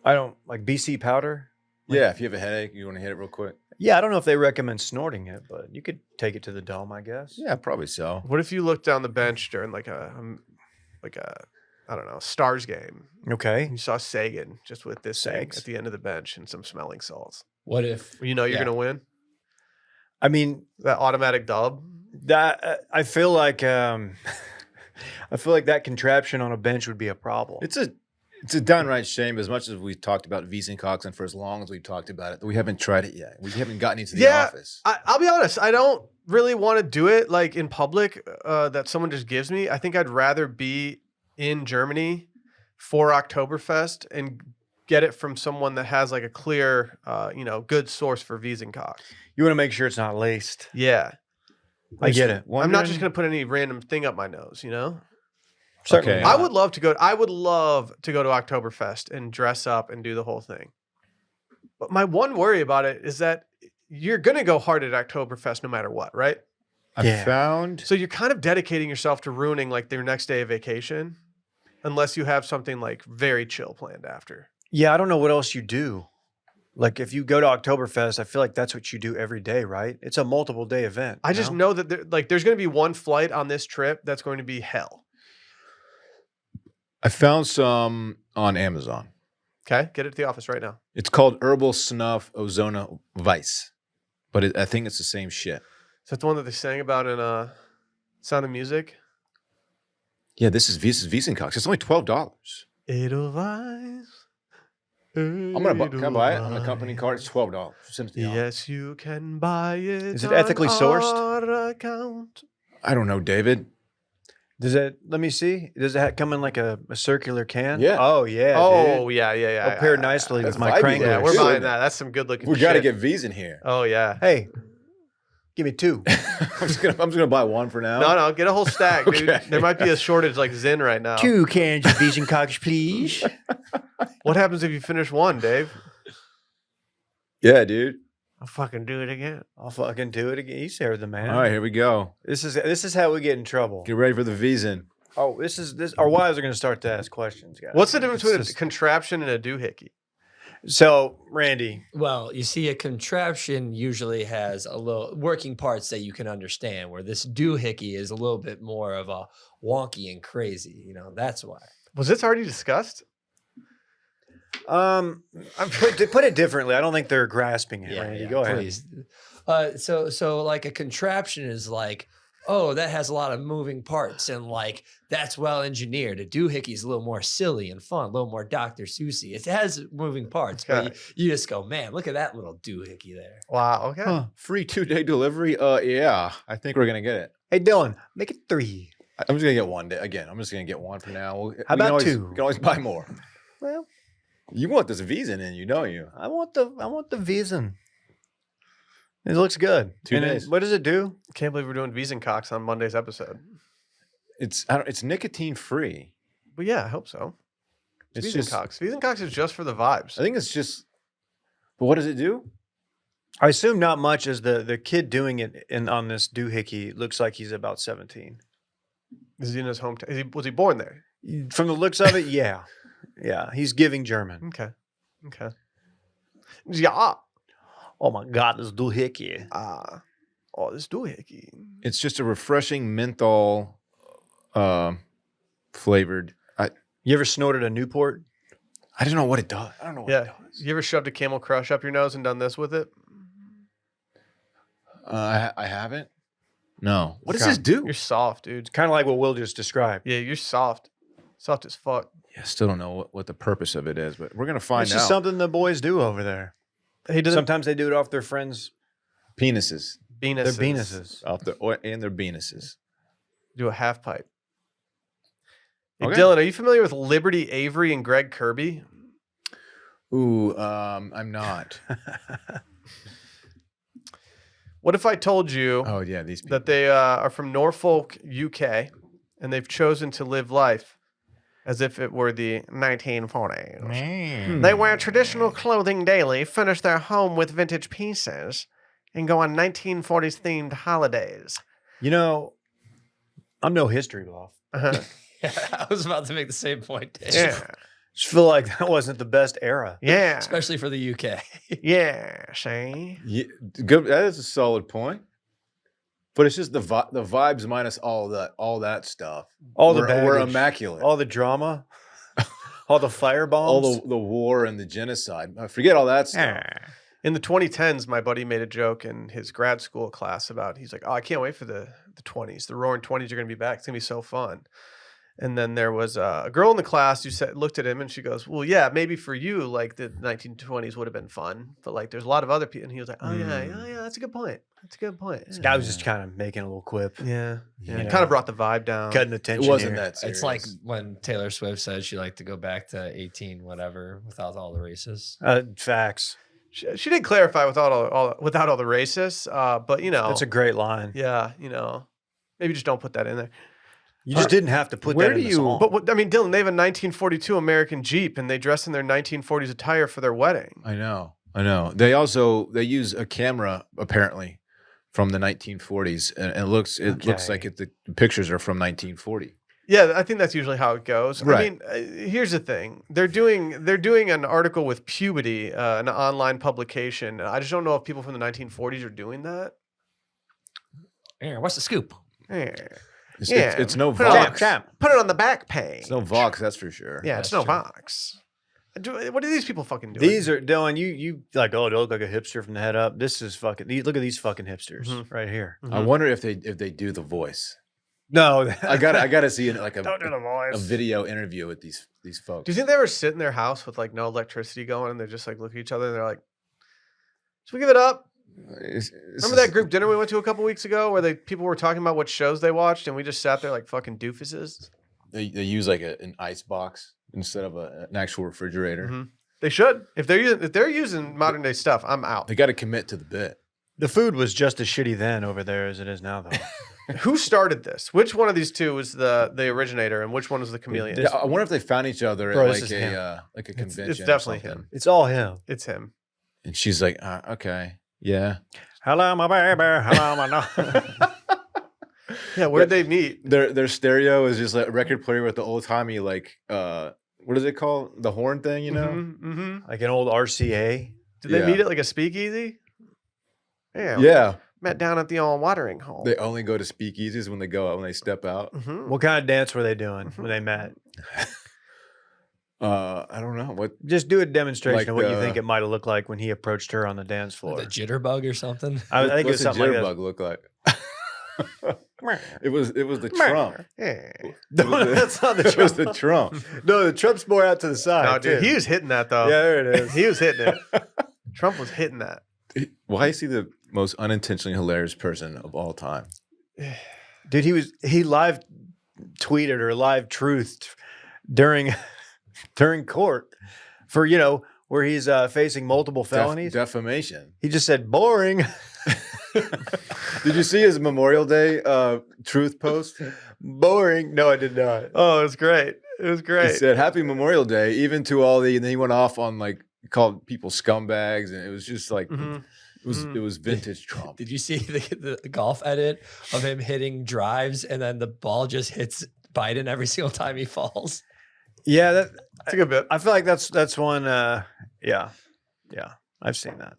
I don't like BC powder. Yeah, if you have a headache, you want to hit it real quick. Yeah, I don't know if they recommend snorting it, but you could take it to the dome, I guess. Yeah, probably so. What if you look down the bench during like a I don't know, Stars game? Okay. You saw Sagan just with this thing Sags. at the end of the bench and some smelling salts. What if You know you're Yeah. gonna win I mean, that automatic dub. that I feel like I feel like that contraption on a bench would be a problem. It's a downright shame. As much as we've talked about Wiesenkoks and for as long as we've talked about it, that we haven't tried it yet. We haven't gotten into the Yeah, office. I'll be honest. I don't really want to do it like in public. That someone just gives me. I think I'd rather be in Germany for Oktoberfest and get it from someone that has like a clear, good source for Wiesenkoks. You want to make sure it's not laced. Yeah, I get it. I'm not just gonna put any random thing up my nose. Certainly Okay. not. I would love to go. I would love to go to Oktoberfest and dress up and do the whole thing. But my one worry about it is that you're gonna go hard at Oktoberfest no matter what, right? I've Yeah. found So you're kind of dedicating yourself to ruining like their next day of vacation, unless you have something like very chill planned after. Yeah, I don't know what else you do. Like if you go to Oktoberfest, I feel like that's what you do every day, right? It's a multiple day event. I just know that there's going to be one flight on this trip that's going to be hell. I found some on Amazon. Okay, get it to the office right now. It's called Herbal Snuff Ozona Weiss, but I think it's the same shit. Is that the one that they sang about in Sound of Music? Yeah, this is Wiesenkoks. It's only $12. Edelweiss. Can I buy it on the company card? It's $12. Send it to the office. Yes, you can buy it. Is it on ethically sourced? our account. I don't know, David. Does it? Let me see. Does it come in like a circular can? Yeah. Oh yeah. Oh dude. yeah. It'll pair nicely That's with my vibey crank. there. Yeah, we're Good. buying that. That's some good looking. We got to shit. get Wiesen here. Oh yeah. Hey, give me two. I'm just gonna buy one for now. No, get a whole stack, dude. Okay. There might be a shortage like Zin right now. Two cans of Wiesenkoks, please. What happens if you finish one, Dave? Yeah, dude. I'll fucking do it again. I'll fucking do it again. You say the man. All right, here we go. This is how we get in trouble. Get ready for the Wiesen. Oh, this. Our wives are going to start to ask questions, guys. What's the difference It's between a just- contraption and a doohickey? So, Randy, Well, you see, a contraption usually has a little working parts that you can understand, where this doohickey is a little bit more of a wonky and crazy. That's why. Was this already discussed? to put it differently, I don't think they're grasping it. Randy, go ahead. Please. So like a contraption is like, oh, that has a lot of moving parts and like that's well engineered. A doohickey is a little more silly and fun, a little more Dr. Seussy. It has moving parts, but Okay. you just go, man, look at that little doohickey there. Wow. Okay. Huh. Free 2-day delivery. Yeah, I think we're gonna get it. Hey, Dylan, make it 3. I'm just gonna get one day again. I'm just gonna get one for now. We How can about always, 2? We can always buy more. Well, You want this Wiesen in you, don't you? I want the Wiesen. It looks good. 2 And days. what does it do? Can't believe we're doing Wiesenkoks on Monday's episode. It's nicotine free. But yeah, I hope so. It's just. Wiesenkoks. Wiesenkoks is just for the vibes. I think it's just. But what does it do? I assume not much, as the kid doing it on this doohickey looks like he's about 17. Is he in his hometown? Was he born there? From the looks of it, yeah. Yeah, he's giving German. Okay. Yeah. Oh my God, this doohickey. Oh, this doohickey. It's just a refreshing menthol flavored. You ever snorted a Newport? I don't know what it does. I don't know what it Yeah. does. You ever shoved a Camel Crush up your nose and done this with it? I haven't. No. What does this do? You're soft, dude. Kind of like what Will just described. Yeah, you're soft. Soft as fuck. Yeah, still don't know what the purpose of it is, but we're gonna find It's out. just something the boys do over there. He doesn't. Sometimes they do it off their friends' Penises. Penises. their penises. Off their and their penises. Do a half pipe. Hey, Okay. Dylan, are you familiar with Liberty Avery and Greg Kirby? Ooh, I'm not. What if I told you Oh yeah, these people. that they are from Norfolk, UK, and they've chosen to live life as if it were the 1940s? They wear traditional clothing daily, finish their home with vintage pieces, and go on 1940s themed holidays. You know, I'm no history buff. Uh-huh. I was about to make the same point, Dave. Yeah. Just feel like that wasn't the best era. Yeah. Especially for the UK. Yeah. See? Yeah, good. That is a solid point. But it's just the vibes minus all that stuff. All the we're baggage, immaculate. all the drama, all the firebombs. all the war and the genocide. Forget all that stuff. In the 2010s, my buddy made a joke in his grad school class about, he's like, oh, I can't wait for the 20s. The roaring 20s are going to be back. It's going to be so fun. And then there was a girl in the class who looked at him and she goes, well, yeah, maybe for you, like the 1920s would have been fun. But like there's a lot of other people. And he was like, oh, yeah, that's a good point. That's a good point. This guy was just kind of making a little quip, Yeah. Yeah. It kind of brought the vibe down. cutting the tension. It wasn't here. that serious. It's like when Taylor Swift said she liked to go back to 18 whatever without all the races. Facts. She did clarify without all the racists, but you know. That's a great line. Yeah, you know. Maybe just don't put that in there. You just didn't have to put Where that in do the you- song. But what, I mean, Dylan, they have a 1942 American Jeep, and they dress in their 1940s attire for their wedding. I know. They use a camera apparently from the 1940s, and it looks like the pictures are from 1940. Yeah, I think that's usually how it goes. Right. I mean, here's the thing: they're doing an article with Puberty, an online publication. I just don't know if people from the 1940s are doing that. Yeah, what's the scoop? Yeah. It's no Put it on- Vox. Put it on the back page. It's no Vox, that's for sure. Yeah, it's That's no true. Vox. What are these people fucking doing? These are Dylan. You like, oh, do I look like a hipster from the head up? This is fucking. Look at these fucking hipsters Mhm. right here. I wonder if they do the voice. No, I gotta see like Don't do the a voice. video interview with these folks. Do you think they ever sit in their house with like no electricity going, and they're just like look at each other and they're like, "Should we give it up?" Remember that group dinner we went to a couple weeks ago where people were talking about what shows they watched, and we just sat there like fucking doofuses? They use like an ice box instead of an actual refrigerator. Mhm. They should. If they're using modern day stuff, I'm out. They got to commit to the bit. the food was just as shitty then over there as it is now, though. Who started this? Which one of these two was the originator, and which one was the chameleon? Yeah, I wonder if they found each other Bro, at this like is him. a convention. It's or definitely something. him. It's all him. It's him. And she's like, okay, yeah. Hello, my baby. Hello, my no. Yeah, where'd they meet? Their stereo is just like a record player with the old timey like what is it called? The horn thing, you know? Mm-hmm. Like an old RCA. Did they Yeah. meet at like a speakeasy? Yeah. Yeah. Met down at the old watering hole. They only go to speakeasies when they go out when they step out. Mhm. What kind of dance were they doing when they met? I don't know what. Just do a demonstration Like of what you the- think it might have looked like when he approached her on the dance floor. The jitterbug or something. I think it was What's a something like jitterbug look like? It was the Trump. Yeah. that. No, that's not the It was Trump. the Trump. No, the Trump's more out to the side. No, dude, too. he was hitting that though. Yeah, there it is. He was hitting it. Trump was hitting that. Why is he the most unintentionally hilarious person of all time? Dude, he live tweeted or live truthed during court for where he's facing multiple felonies. Defamation. He just said boring. Did you see his Memorial Day truth post? Boring. No, I did not. Oh, it was great. It was He great. said Happy Memorial Day, even to all the, and then he went off on like called people scumbags, and it was just like Mhm. it was vintage Trump. Did you see the golf edit of him hitting drives and then the ball just hits Biden every single time he falls? Yeah, It's a good bit. I feel like that's one. Yeah. I've seen that.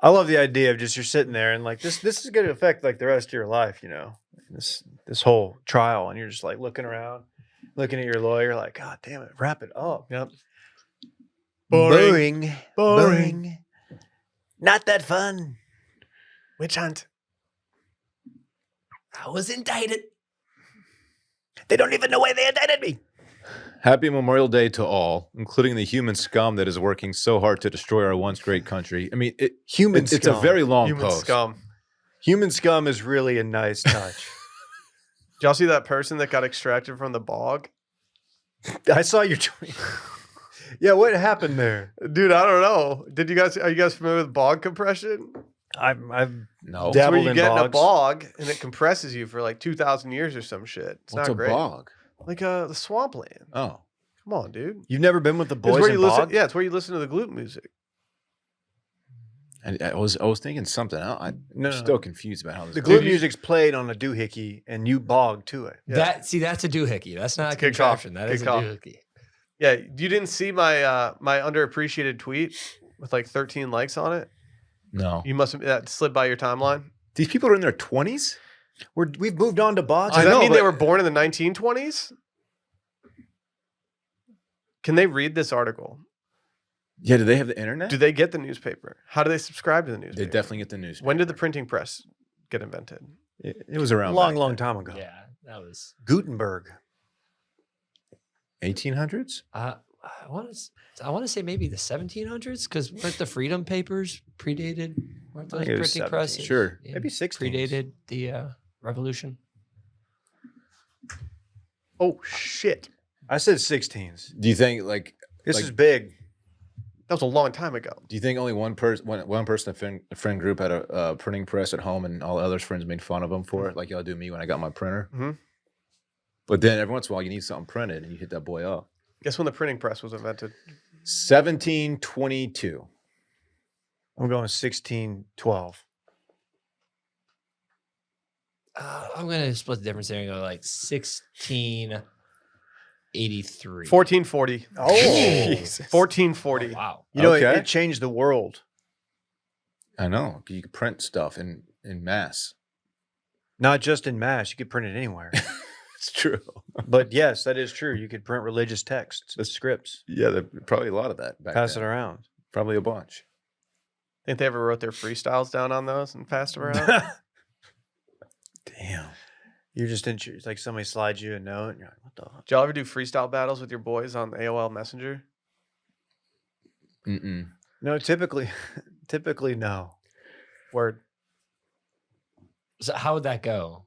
I love the idea of just you're sitting there and like this is going to affect like the rest of your life, you know, this whole trial. And you're just like looking around, looking at your lawyer like, God damn it, wrap it up. Yep. Boring. Boring. Not that fun. Witch hunt. I was indicted. They don't even know why they indicted me. Happy Memorial Day to all, including the human scum that is working so hard to destroy our once great country. I mean, it's a scum. very long Human post. scum. Human scum is really a nice touch. Did y'all see that person that got extracted from the bog? I saw your tweet. Yeah, what happened there? Dude, I don't know. Are you guys familiar with bog compression? I've No. It's where dabbled you in get in a bogs. bog and it compresses you for like 2,000 years or some shit. It's What's not a great. bog? Like the swampland. Oh. Come on, dude. You've never been with the It's boys where in you listen. bog? Yeah, it's where you listen to the glute music. I was thinking something else. I'm No. still confused about how this The works. glute music's played on a doohickey, and you bog to it. Yeah. That's a doohickey. That's not a Good call. contraption. That Good is a call. doohickey. Yeah, you didn't see my my underappreciated tweet with like 13 likes on it. No. You must have that slid by your timeline. These people are in their 20s? We've moved on to bogs. Does I that know, mean they but- were born in the 1920s? Can they read this article? Yeah, do they have the internet? Do they get the newspaper? How do they subscribe to the newspaper? They definitely get the news. When did the printing press get invented? It was around long, back long then. time ago. Yeah, that was. Gutenberg. 1800s? I want to say maybe the 1700s because weren't the Freedom Papers predated? Weren't I those think it was printing 17. presses? Sure. Yeah, Maybe 16. predated the revolution. Oh shit! I said 16s. Do you think like This Like- is big. That was a long time ago. do you think only one person a friend group had a printing press at home and all the other friends made fun of them for it, like y'all do me when I got my printer? Mhm. But then every once in a while you need something printed and you hit that boy up. Guess when the printing press was invented? 1722. I'm going 1612. I'm gonna split the difference there and go like 1683. 1440. Oh. 1440. Wow. You know, Okay. it changed the world. I know. You could print stuff in mass. Not just in mass. You could print it anywhere. It's true. But yes, that is true. You could print religious texts, the scripts, Yeah, there's probably a lot of that back pass then. it around. Probably a bunch. Think they ever wrote their freestyles down on those and passed them around? Damn. You're just in, it's like somebody slides you a note and you're like, what the fuck? Did y'all ever do freestyle battles with your boys on AOL Messenger? Mm-mm. No, typically no. Word. So how would that go?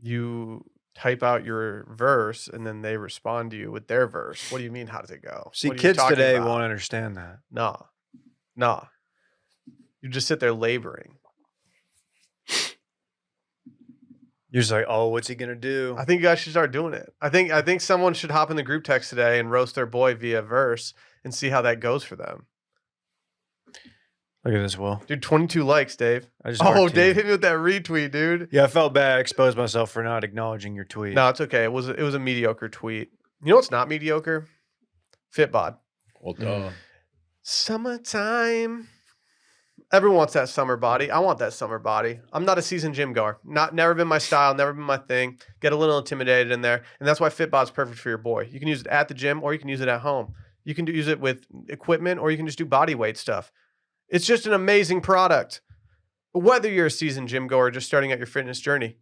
You type out your verse and then they respond to you with their verse. What do you mean? How does it go? See, What are you kids talking today about? won't understand that. Nah. You just sit there laboring. You're just like, oh, what's he gonna do? I think you guys should start doing it. I think someone should hop in the group text today and roast their boy via verse and see how that goes for them. Look at this, Will. Dude, 22 likes, Dave. I just Oh, marked you. Dave hit me with that retweet, dude. Yeah, I felt bad. I exposed myself for not acknowledging your tweet. No, it's okay. It was a mediocre tweet. You know what's not mediocre? Fitbod. Well, duh. Summertime. Everyone wants that summer body. I want that summer body. I'm not a seasoned gym goer. Never been my style, never been my thing. Get a little intimidated in there. And that's why Fitbod's perfect for your boy. You can use it at the gym or you can use it at home. You can use it with equipment or you can just do body weight stuff. It's just an amazing product. Whether you're a seasoned gym goer or just starting out your fitness journey,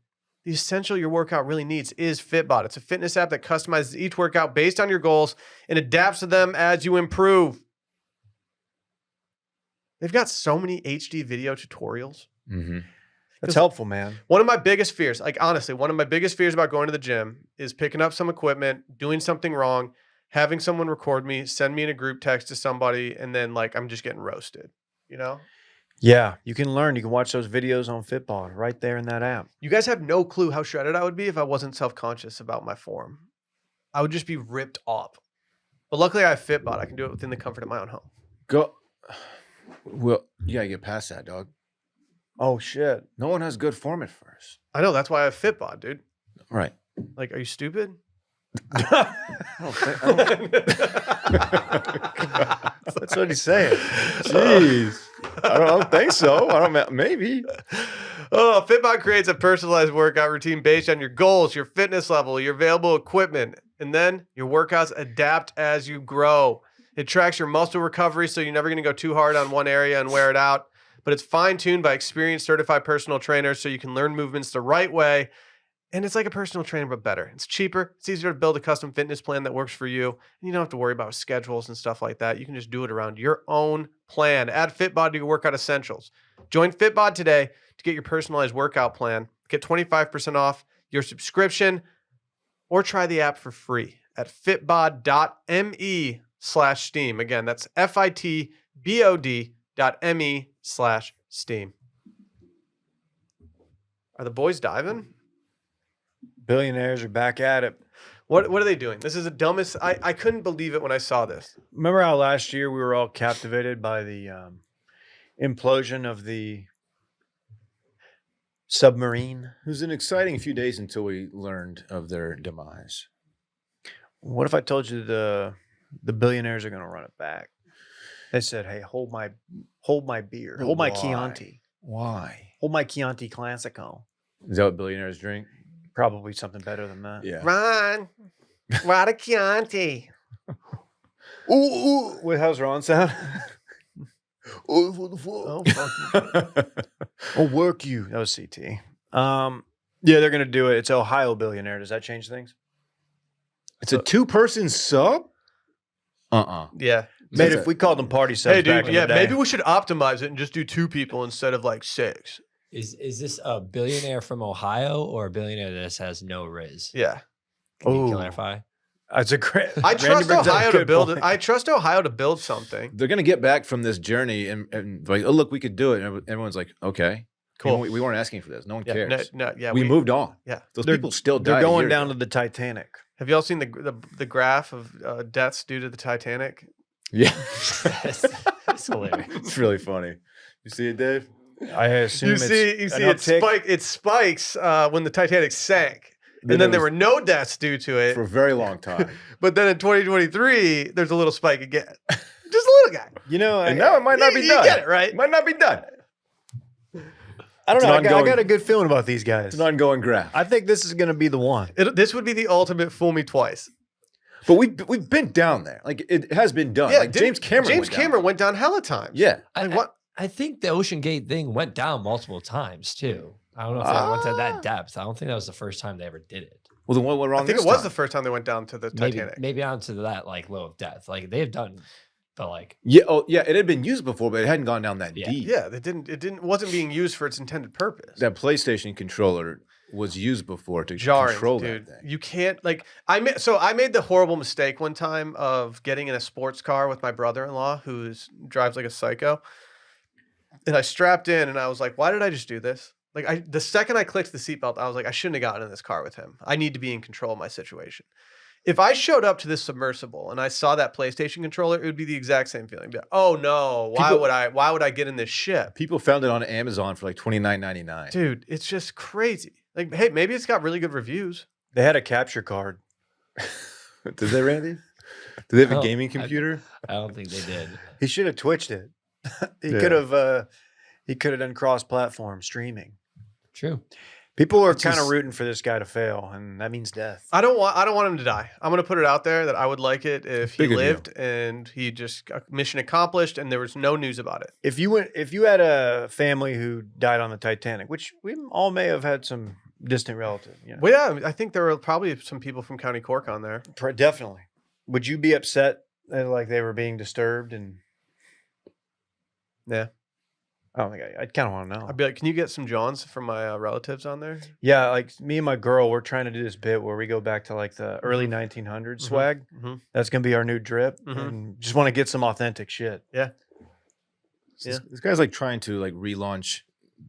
the essential your workout really needs is Fitbod. It's a fitness app that customizes each workout based on your goals and adapts to them as you improve. They've got so many HD video tutorials. Mm-hmm. That's helpful, man. One of my biggest fears, like honestly, one of my biggest fears about going to the gym is picking up some equipment, doing something wrong, having someone record me, send me in a group text to somebody, and then like I'm just getting roasted. You know? Yeah, you can learn. You can watch those videos on Fitbod right there in that app. You guys have no clue how shredded I would be if I wasn't self-conscious about my form. I would just be ripped up. But luckily I have Fitbod. I can do it within the comfort of my own home. Go. Well, you gotta get past that, dog. Oh, shit. No one has good form at first. I know, that's why I have Fitbod, dude. Right. Like, are you stupid? I don't think- I don't- That's what he's saying. Jeez. I don't think so. Maybe. Oh, Fitbod creates a personalized workout routine based on your goals, your fitness level, your available equipment, and then your workouts adapt as you grow. It tracks your muscle recovery, so you're never going to go too hard on one area and wear it out. But it's fine-tuned by experienced certified personal trainers, so you can learn movements the right way. And it's like a personal trainer, but better. It's cheaper. It's easier to build a custom fitness plan that works for you. And you don't have to worry about schedules and stuff like that. You can just do it around your own plan. Add Fitbod to your workout essentials. Join Fitbod today to get your personalized workout plan. Get 25% off your subscription or try the app for free at fitbod.me/steam. Again, that's fitbod.me/steam. Are the boys diving? Billionaires are back at it. What are they doing? This is the dumbest. I couldn't believe it when I saw this. Remember how last year we were all captivated by the implosion of the submarine? It was an exciting few days until we learned of their demise. What if I told you the billionaires are going to run it back? They said, "Hey, hold my beer, hold my Why? Chianti, Why? hold my Chianti Classico." Is that what billionaires drink? Probably something better than that. Yeah. Ron, Rada Chianti. Ooh, wait, how's Ron sound? Oh, for the fuck. Oh, fuck. I'll work you. That was CT. Yeah, they're gonna do it. It's Ohio billionaire. Does that change things? It's a 2-person sub? Yeah. Mate, if we called them party subs Hey, back dude. in Yeah, the day, maybe we should optimize it and just do 2 people instead of like 6. Is this a billionaire from Ohio or a billionaire that just has no riz? Yeah. Can you Ooh. clarify? That's a great. I Randy trust brings up a Ohio to good build point. it. I trust Ohio to build something. They're going to get back from this journey and like, oh, look, we could do it. And everyone's like, okay. Cool. We weren't asking for this. No one Yeah, cares. yeah. we moved on. Yeah. Those They're- people still They're died. a going year down ago. to the Titanic. Have y'all seen the graph of deaths due to the Titanic? Yeah. That's hilarious. It's really funny. You see it, Dave? I assume You see it spikes when the Titanic sank. And then there were no deaths due to it. for a very long time. But then in 2023, there's a little spike again. Just a little guy. You know, And now it might not be You done. get it, right? It might not be done. I don't It's know. an I ongoing- got a good feeling about these guys. It's an ongoing graph. I think this is going to be the one. This would be the ultimate fool me twice. But we've been down there. Like it has been done. Like James Cameron. Went down hella times. Yeah. Like, what? I think the Ocean Gate thing went down multiple times too. I don't know if they went to that depth. I don't think that was the first time they ever did it. Well, then what went wrong? I think this it was time? the first time they went down to the Maybe Titanic. maybe onto that like low of depth. Like they've done the like Yeah. Oh, yeah. It had been used before, but it hadn't gone down that Yeah. deep. Yeah, it wasn't being used for its intended purpose. That PlayStation controller was used before to Jarring, control dude. that thing. You can't like I made the horrible mistake one time of getting in a sports car with my brother-in-law who drives like a psycho. And I strapped in and I was like, why did I just do this? Like the second I clicked the seatbelt, I was like, I shouldn't have gotten in this car with him. I need to be in control of my situation. If I showed up to this submersible and I saw that PlayStation controller, it would be the exact same feeling. Be like, oh no, why would I get in this ship? People found it on Amazon for like $29.99. Dude, it's just crazy. Like, hey, maybe it's got really good reviews. They had a capture card. Did they, Randy? Do they have a No, gaming computer? I don't think they did. He should have twitched it. He Yeah. could have. He could have done cross-platform streaming. True. People are It's kind of just- rooting for this guy to fail, and that means death. I don't want him to die. I'm gonna put it out there that I would like it if he Big of you. lived and he just got mission accomplished and there was no news about it. If you had a family who died on the Titanic, which we all may have had some distant relative, you know, Well, yeah, I think there were probably some people from County Cork on there. definitely. Would you be upset that like they were being disturbed? And Yeah, I don't think I kind of want to know. I'd be like, can you get some Johns from my relatives on there? Yeah, like me and my girl, we're trying to do this bit where we go back to like the early 1900s swag. Mm-hmm. That's gonna be our new drip, Mhm. and just want to get some authentic shit. Yeah. This guy's like trying to like relaunch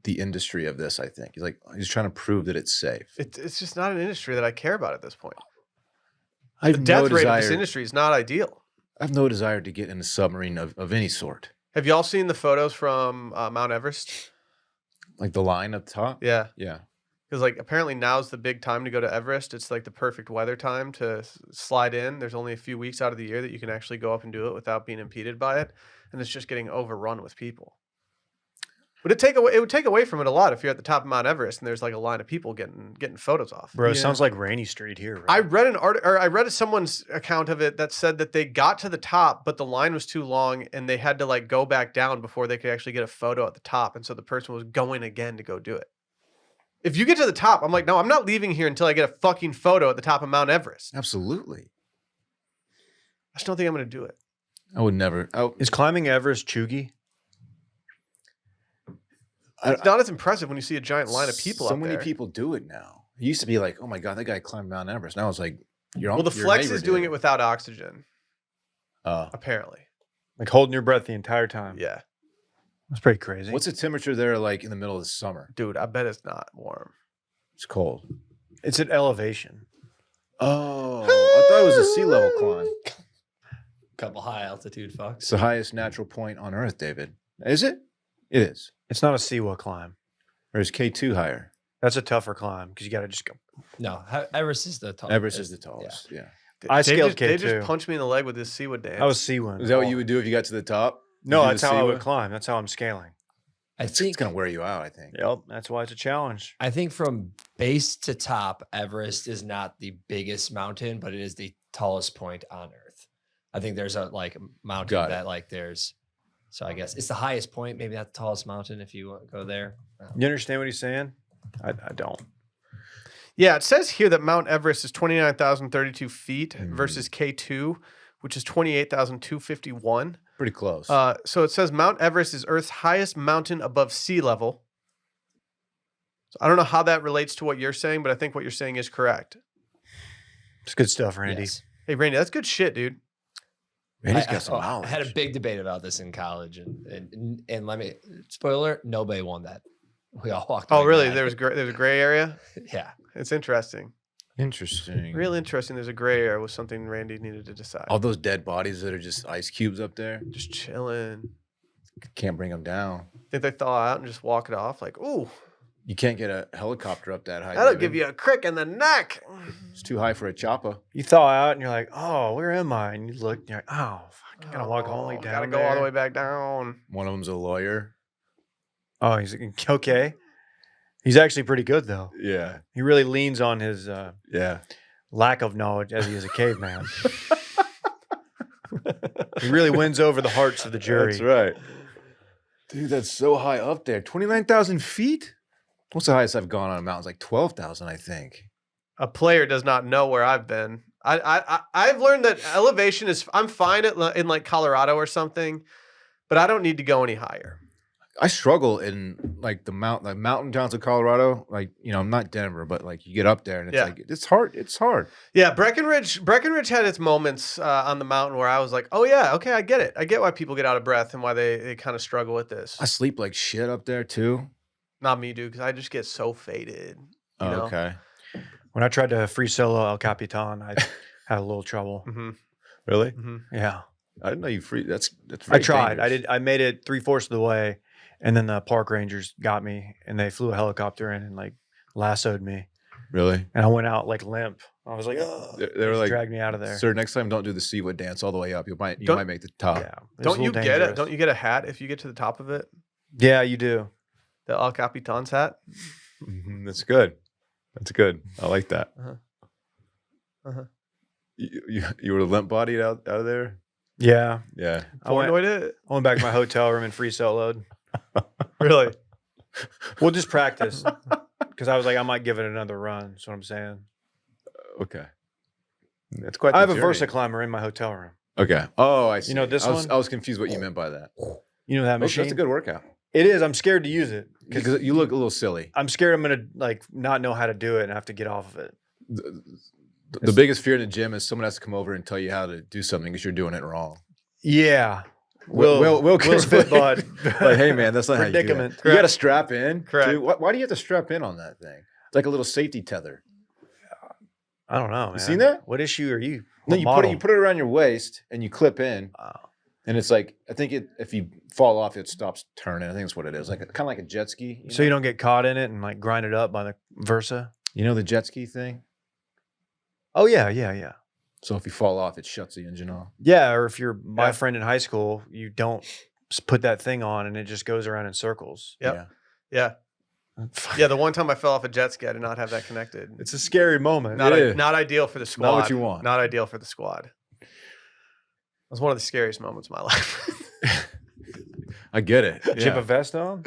the industry of this. I think he's trying to prove that it's safe. It's just not an industry that I care about at this point. I The have death no rate of this desire. industry is not ideal. I have no desire to get in a submarine of any sort. Have y'all seen the photos from Mount Everest? Like the line up top. Yeah. Yeah. Because like apparently now's the big time to go to Everest. It's like the perfect weather time to slide in. There's only a few weeks out of the year that you can actually go up and do it without being impeded by it, and it's just getting overrun with people. Would it take away? It would take away from it a lot if you're at the top of Mount Everest and there's like a line of people getting photos off. Bro, it Yeah. sounds like Rainy Street here. Right? I read I read someone's account of it that said that they got to the top, but the line was too long and they had to like go back down before they could actually get a photo at the top. And so the person was going again to go do it. If you get to the top, I'm like, no, I'm not leaving here until I get a fucking photo at the top of Mount Everest. Absolutely. I just don't think I'm going to do it. I would never. Is climbing Everest chuggy? It's not as impressive when you see a giant line of people So up many there. people do it now. It used to be like, oh my God, that guy climbed Mount Everest. Now it's like, you're on. Well, the Flex is doing it without oxygen, apparently. Like holding your breath the entire time. Yeah. That's pretty crazy. What's the temperature there like in the middle of the summer? Dude, I bet it's not warm. It's cold. It's at elevation. Oh, I thought it was a sea level climb. Couple high altitude It's fucks. the highest natural point on Earth, David. Is it? It is. It's not a Siwa climb. Or is K2 higher? That's a tougher climb because you got to just go. No, Everest is the tallest. Everest is the tallest. Yeah. I scaled They K2. just punched me in the leg with this Seawood dance. I was Siwa. Is that what you would do if you got to the top? No, You do that's the how I would Siwa? climb. That's how I'm scaling. I It's think going to wear you out, I think. Yep. That's why it's a challenge. I think from base to top, Everest is not the biggest mountain, but it is the tallest point on Earth. I think there's a like mountain Got it. that like there's. So I guess it's the highest point, maybe not the tallest mountain if you go there. You understand what he's saying? I don't. Yeah, it says here that Mount Everest is 29,032 feet Mm. versus K2, which is 28,251. Pretty close. So it says Mount Everest is Earth's highest mountain above sea level. So I don't know how that relates to what you're saying, but I think what you're saying is correct. It's good stuff, Randy. Yes. Hey, Randy, that's good shit, dude. Randy's got some knowledge. I had a big debate about this in college, and let me spoiler: nobody won that. We all walked. Oh, away really? mad. There's a gray area? Yeah. It's interesting. Interesting. Real interesting. There's a gray area was something Randy needed to decide. All those dead bodies that are just ice cubes up there, Just chilling. can't bring them down. Think they thaw out and just walk it off like, ooh, You can't get a helicopter up that high. that'll David. give you a crick in the neck. It's too high for a chopper. You thaw out and you're like, oh, where am I? And you look and you're like, oh, fuck, I gotta walk all the way Oh, down. Gotta go all the there. way back down. One of them's a lawyer. Oh, he's okay. He's actually pretty good though. Yeah. He really leans on his Yeah. lack of knowledge as he is a caveman. He really wins over the hearts of the jury. That's right. Dude, that's so high up there. 29,000 feet? What's the highest I've gone on a mountain? It's like 12,000, I think. A player does not know where I've been. I've learned that elevation is. I'm fine in like Colorado or something, but I don't need to go any higher. I struggle in like the mountain towns of Colorado. Like, you know, I'm not Denver, but like you get up there and it's Yeah. like it's hard. It's hard. Yeah, Breckenridge had its moments on the mountain where I was like, oh yeah, okay, I get it. I get why people get out of breath and why they kind of struggle with this. I sleep like shit up there too. Not me, dude, because I just get so faded. You know? Okay. When I tried to free solo El Capitan, I had a little trouble. Mm-hmm. Really? Mm-hmm. Yeah. I didn't know you free. That's I very tried. dangerous. I made it 3/4 of the way, and then the park rangers got me, and they flew a helicopter in and like lassoed me, Really? and I went out like limp. I was like, oh, They were like, dragged me out of there. sir, next time don't do the Seawood dance all the way up. You might Don't- make the top. Yeah, it was a Don't you little get it? dangerous. Don't you get a hat if you get to the top of it? Yeah, you do. The El Capitan's hat. Mhm, that's good. That's good. I like that. Uh-huh. Uh-huh. You were limp bodied out of there? Yeah, Yeah. I went Pornoid I went back to my hotel room and free soloed. it? Really? We'll just practice because I was like, I might give it another run. That's what I'm saying. Okay. That's quite I have the a journey. Versa climber in my hotel room. Okay. Oh, I see. know this I was, one? I was confused what you meant by that. You know that Okay, machine? that's a good workout. It is. I'm scared to use it Because you look a little silly. I'm scared I'm gonna like not know how to do it and have to get off of it. The biggest fear in the gym is someone has to come over and tell you how to do something because you're doing it wrong. Yeah. Will's Will's fit bud. Like, hey man, that's not Predicament. how you do it. You got to strap in. Correct. Too. Why do you have to strap in on that thing? It's like a little safety tether. I don't know. Man. seen that? What issue are you? No, What you model? put it around your waist and you clip in, Oh. And it's like, I think if you fall off, it stops turning. I think that's what it is. Like kind of like a jet ski. So you don't get caught in it and like grind it up by the Versa. You know the jet ski thing? Oh yeah. So if you fall off, it shuts the engine off. Yeah, or if you're my Yeah. friend in high school, you don't put that thing on and it just goes around in circles. Yep. Yeah. The one time I fell off a jet ski, I did not have that connected. It's a scary moment. Not ideal for the squad. Not what you want. Not ideal for the squad. It was one of the scariest moments of my life. I get it. Did you have a vest on?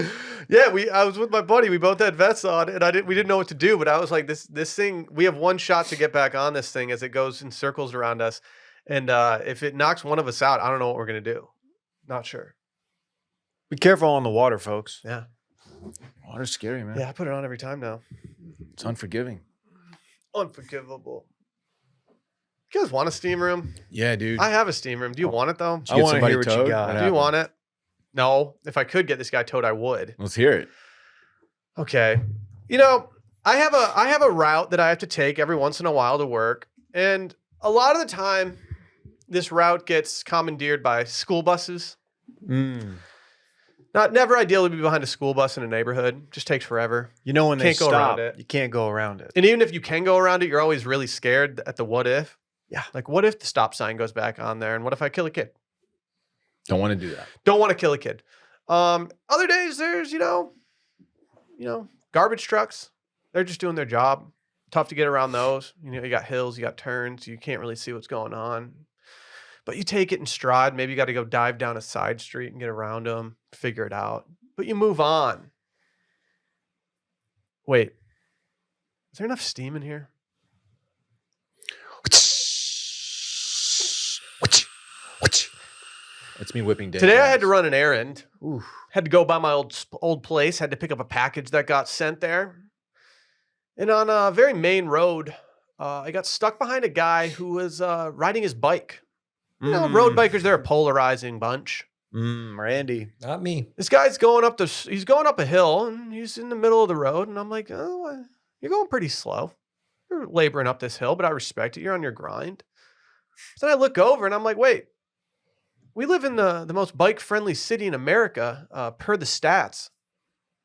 Yeah, I was with my buddy. We both had vests on, and we didn't know what to do. But I was like, this thing. We have one shot to get back on this thing as it goes in circles around us, and if it knocks one of us out, I don't know what we're gonna do. Not sure. Be careful on the water, folks. Yeah, Water's scary, man. yeah. I put it on every time now. It's unforgiving. Unforgivable. You guys want a steam room? Yeah, dude. I have a steam room. Do you want it though? Did you I get wanna somebody hear what you towed? got. What Do you happened? want it? No. If I could get this guy towed, I would. Let's hear it. Okay. You know, I have a route that I have to take every once in a while to work, and a lot of the time, this route gets commandeered by school buses. Never ideal to be behind a school bus in a neighborhood. Just takes forever. You know when they Can't go around stop, it. you can't go around it. And even if you can go around it, you're always really scared at the what if. Yeah. Like, what if the stop sign goes back on there, and what if I kill a kid? Don't want to do that. Don't want to kill a kid. Other days there's, garbage trucks. They're just doing their job. Tough to get around those. You know, you got hills, you got turns, you can't really see what's going on. But you take it in stride. Maybe you got to go dive down a side street and get around them, figure it out. But you move on. Wait. Is there enough steam in here? It's me whipping Dave. Today I had to run an errand. Oof. Had to go by my old place. Had to pick up a package that got sent there. And on a very main road, I got stuck behind a guy who was riding his bike. You know, road bikers, they're a polarizing bunch. Randy. Not me. This guy's going up a hill, and he's in the middle of the road. And I'm like, oh, you're going pretty slow. You're laboring up this hill, but I respect it. You're on your grind. So then I look over, and I'm like, wait. We live in the most bike-friendly city in America, per the stats,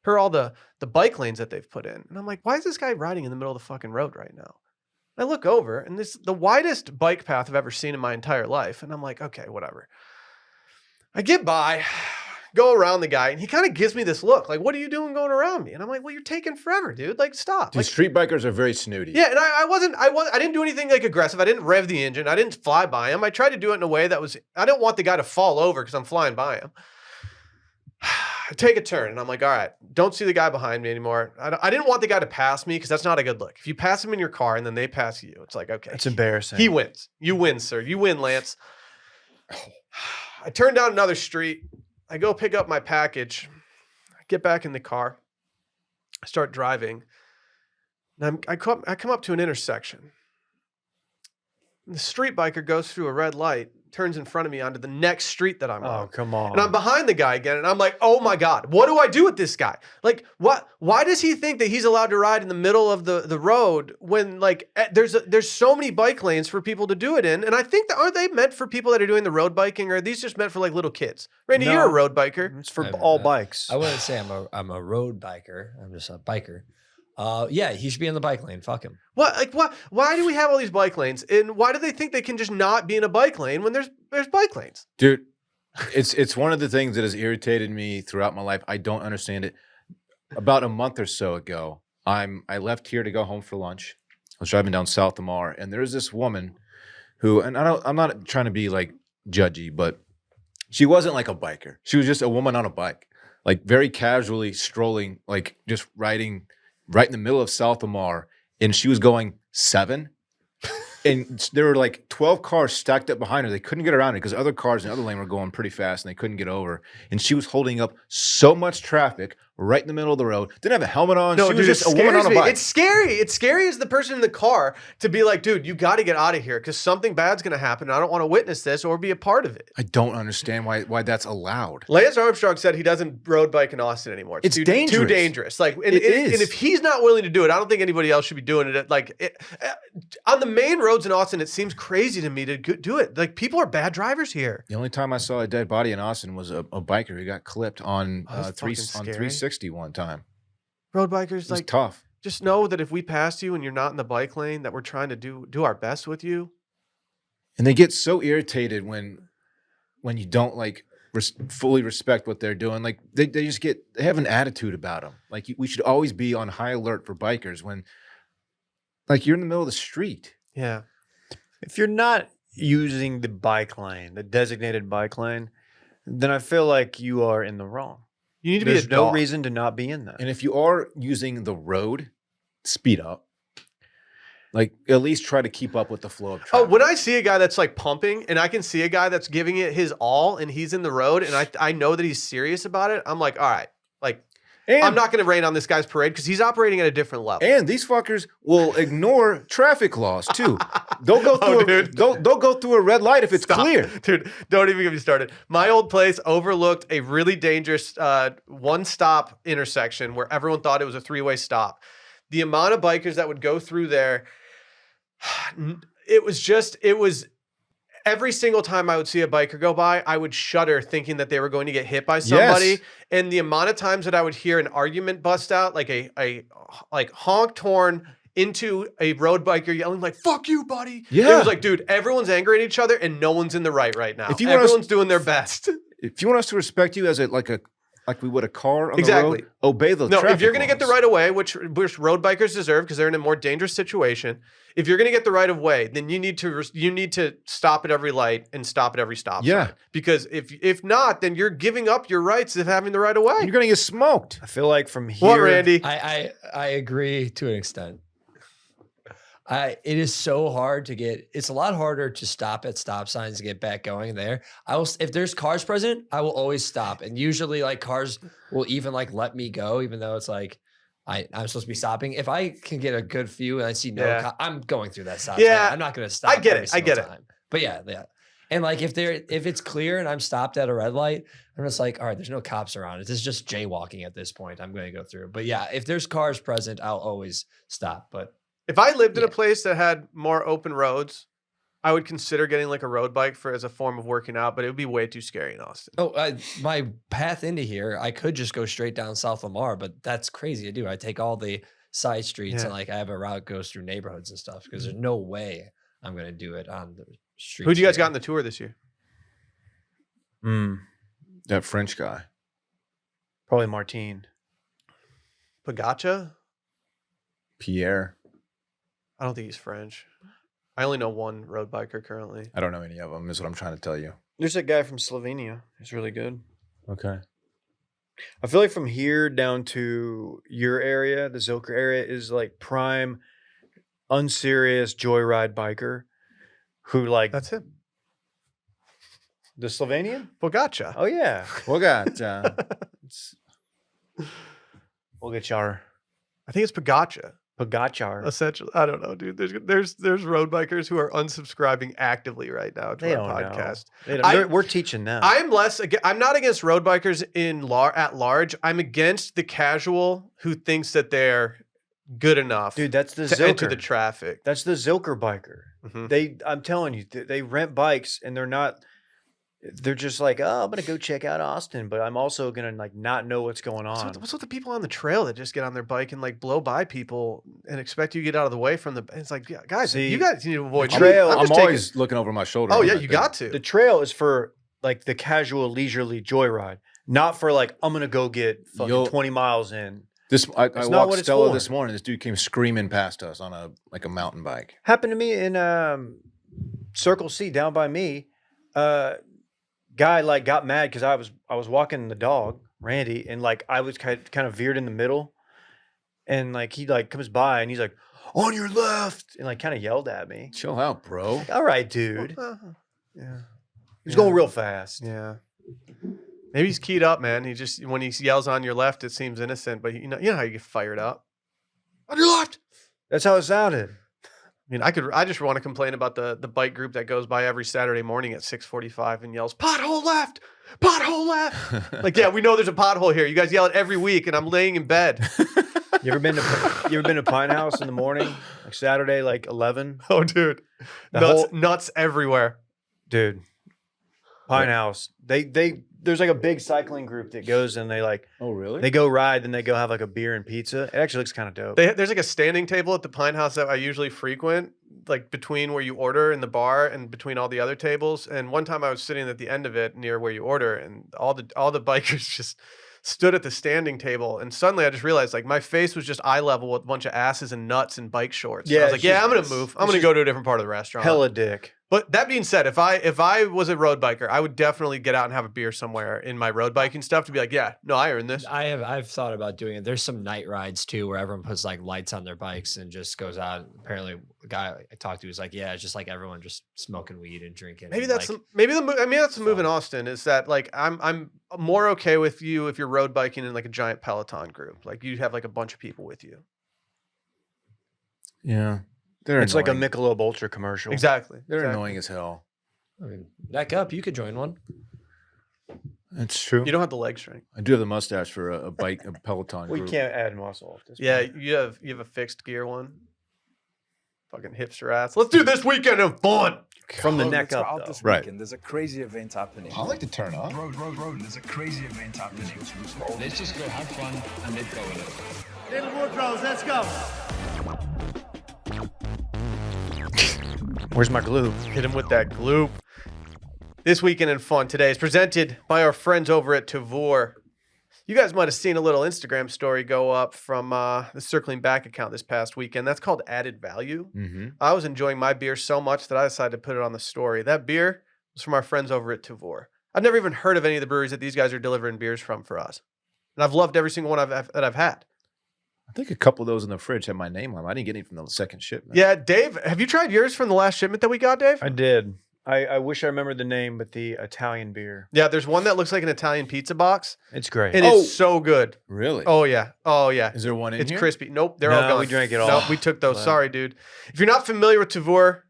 per all the bike lanes that they've put in. And I'm like, why is this guy riding in the middle of the fucking road right now? I look over, and this is the widest bike path I've ever seen in my entire life. And I'm like, okay, whatever. I get by, go around the guy, and he kind of gives me this look, like, what are you doing going around me? And I'm like, well, you're taking forever, dude. Like, stop. Dude, Like, street bikers are very snooty. yeah, and I didn't do anything like aggressive. I didn't rev the engine. I didn't fly by him. I tried to do it in a way that was, I didn't want the guy to fall over because I'm flying by him. I take a turn and I'm like, all right, don't see the guy behind me anymore. I didn't want the guy to pass me because that's not a good look. If you pass him in your car and then they pass you, it's like, okay. That's embarrassing. He wins. You win, sir. You win, Lance. I turn down another street. I go pick up my package. I get back in the car. I start driving. And I come up to an intersection. The street biker goes through a red light, turns in front of me onto the next street that I'm Oh, on. come on. And I'm behind the guy again, and I'm like, oh my God, what do I do with this guy? Like, what? Why does he think that he's allowed to ride in the middle of the road when, like, there's so many bike lanes for people to do it in? And I think that, aren't they meant for people that are doing the road biking, or are these just meant for like little kids? Randy, No. you're a road biker. It's for I- all bikes. I wouldn't say I'm a road biker. I'm just a biker. Yeah, he should be in the bike lane. Fuck him. Why do we have all these bike lanes? And why do they think they can just not be in a bike lane when there's bike lanes? Dude, it's one of the things that has irritated me throughout my life. I don't understand it. About a month or so ago, I left here to go home for lunch. I was driving down South Lamar, and there's this woman who, and I'm not trying to be like judgy, but she wasn't like a biker. She was just a woman on a bike, like very casually strolling, like just riding right in the middle of South Lamar, and she was going 7. And there were like 12 cars stacked up behind her. They couldn't get around it because other cars in the other lane were going pretty fast and they couldn't get over. And she was holding up so much traffic right in the middle of the road. Didn't have a helmet on. No, She dude, was it just a woman scares on a me. bike. It's scary. It's scary as the person in the car to be like, dude, you got to get out of here because something bad's going to happen. And I don't want to witness this or be a part of it. I don't understand why that's allowed. Lance Armstrong said he doesn't road bike in Austin anymore. It's too dangerous. dangerous. Like, and, It is. and if he's not willing to do it, I don't think anybody else should be doing it. On the main roads in Austin, it seems crazy to me to do it. Like, people are bad drivers here. The only time I saw a dead body in Austin was a biker who got clipped on Oh, that's fucking scary. 360 one time. Road bikers, It was like, tough. just know that if we pass you and you're not in the bike lane, that we're trying to do our best with you. And they get so irritated when you don't like fully respect what they're doing. Like they have an attitude about them. Like we should always be on high alert for bikers when like you're in the middle of the street. Yeah. If you're not using the bike lane, the designated bike lane, then I feel like you are in the wrong. You need to be There's a no dog. reason to not be in that. And if you are using the road, speed up. Like at least try to keep up with the flow of Oh, traffic. when I see a guy that's like pumping and I can see a guy that's giving it his all and he's in the road and I know that he's serious about it, I'm like, all right, like And, I'm not going to rain on this guy's parade because he's operating at a different level. and these fuckers will ignore traffic laws too. They'll go Oh, through dude. they'll go through a red light if it's Stop. clear. Dude, don't even get me started. My old place overlooked a really dangerous one-stop intersection where everyone thought it was a three-way stop. The amount of bikers that would go through there, it was every single time I would see a biker go by, I would shudder thinking that they were going to get hit by somebody. Yes. And the amount of times that I would hear an argument bust out, like a honk horn into a road biker yelling like, fuck you, buddy. It Yeah. was like, dude, everyone's angry at each other and no one's in the right now. If you want us- Everyone's doing their best. If you want us to respect you as like we would a car on Exactly. the road, obey the No, if traffic you're going to get the laws. right of way, which road bikers deserve because they're in a more dangerous situation. If you're going to get the right of way, then you need to stop at every light and stop at every stop Yeah. sign. Because if not, then you're giving up your rights of having the right of way. You're gonna get smoked. I feel like from here, What, Randy? I agree to an extent. It is so hard to get. It's a lot harder to stop at stop signs to get back going there. If there's cars present, I will always stop, and usually like cars will even like let me go, even though it's like I'm supposed to be stopping. If I can get a good view and I see no, Yeah. I'm going through that stop. Yeah, sign. I'm not going to stop. I get every it. I single get it. time. But yeah. And like if it's clear and I'm stopped at a red light, I'm just like, all right, there's no cops around. This is just jaywalking at this point. I'm going to go through. But yeah, if there's cars present, I'll always stop. But If I lived in a Yeah. place that had more open roads, I would consider getting like a road bike as a form of working out, but it would be way too scary in Austin. my path into here, I could just go straight down South Lamar, but that's crazy to do. I take all the side streets Yeah. and like I have a route that goes through neighborhoods and stuff because there's no way I'm going to do it on the street. Who'd you guys got in the tour this year? That French guy. probably Martine. Pagacha? Pierre. I don't think he's French. I only know one road biker currently. I don't know any of them, is what I'm trying to tell you. There's a guy from Slovenia. He's really good. Okay. I feel like from here down to your area, the Zilker area, is like prime, unserious joyride biker who like That's him. the Slovenian. Pagacha. Oh yeah, Well, got we'll get your I think it's Pagacha. Pagachar. Essentially, I don't know, dude. There's road bikers who are unsubscribing actively right now to They our don't know. podcast. They don't- we're teaching them. I'm not against road bikers at large. I'm against the casual who thinks that they're good enough Dude, that's the to enter Zilker. the traffic. That's the Zilker biker. Mhm. I'm telling you, they rent bikes and they're just like, oh, I'm gonna go check out Austin, but I'm also gonna like not know what's going on. What's with the people on the trail that just get on their bike and like blow by people and expect you to get out of the way from the? It's like, yeah, guys, See, you guys need to avoid the trail- I'm I'm just always looking over my shoulder. Oh when yeah, I'm you there. got to. The trail is for like the casual leisurely joyride, not for like I'm gonna go get fucking Yo- 20 miles in. I not walked what it's Stella for. this morning. This dude came screaming past us on a mountain bike. Happened to me in Circle C down by me. Guy like got mad because I was walking the dog, Randy, and like I was kind of veered in the middle, and like he like comes by and he's like on your left and like kind of yelled at me. Chill out, bro. All right, dude. Yeah. He's going real fast. Yeah. Maybe he's keyed up, man. He just when he yells on your left, it seems innocent, but you know how you get fired up. On your left. That's how it sounded. I mean, I just want to complain about the bike group that goes by every Saturday morning at 6:45 and yells, pothole left, pothole left. Like, yeah, we know there's a pothole here. You guys yell it every week, and I'm laying in bed. You ever been to Pine House in the morning, like Saturday, like 11? Oh, dude, nuts everywhere, dude. Pine House. There's like a big cycling group that goes and they like. Oh, really? They go ride, then they go have like a beer and pizza. It actually looks kind of dope. There's like a standing table at the Pine House that I usually frequent, like between where you order and the bar, and between all the other tables. And one time I was sitting at the end of it near where you order, and all the bikers just stood at the standing table, and suddenly I just realized like my face was just eye level with a bunch of asses and nuts and bike shorts. Yeah, I was like, yeah, I'm gonna move. I'm gonna go to a different part of the restaurant. Hella dick. But that being said, if I was a road biker, I would definitely get out and have a beer somewhere in my road biking stuff to be like, yeah, no, I earned this. I've thought about doing it. There's some night rides too where everyone puts like lights on their bikes and just goes out. Apparently, the guy I talked to was like, yeah, it's just like everyone just smoking weed and drinking. Maybe and that's like, that's the move in Austin, is that like I'm more okay with you if you're road biking in like a giant Peloton group. Like you have like a bunch of people with you. Yeah. It's like a Michelob Ultra commercial. Exactly. They're exactly. annoying as hell. I mean, neck up, you could join one. That's true. You don't have the leg strength. I do have the mustache for a bike, a Peloton We group. can't add muscle. At this Yeah, point. you have a fixed gear one. Fucking hipster ass. Let's do this weekend of fun. From the neck Let's go up, out though. this Right. weekend. There's a crazy event happening. I like to turn up. Road. There's a crazy event happening. Let's just go have fun and let go of it. David Woodrose, let's go. Where's my glue? Hit him with that gloop. This weekend in fun today is presented by our friends over at Tavour. You guys might have seen a little Instagram story go up from the Circling Back account this past weekend. That's called Added Value. Mm-hmm. I was enjoying my beer so much that I decided to put it on the story. That beer was from our friends over at Tavour. I've never even heard of any of the breweries that these guys are delivering beers from for us. And I've loved every single one that I've had. I think a couple of those in the fridge have my name on them. I didn't get any from the second shipment. Yeah, Dave, have you tried yours from the last shipment that we got, Dave? I did. I wish I remembered the name, but the Italian beer. Yeah, there's one that looks like an Italian pizza box, It's great. and it's so good. Really? Oh, yeah. Oh, yeah. Is there one in It's here? crispy. Nope, they're No, all gone. we drank it all. No, we took those. But- Sorry, dude. If you're not familiar with Tavour,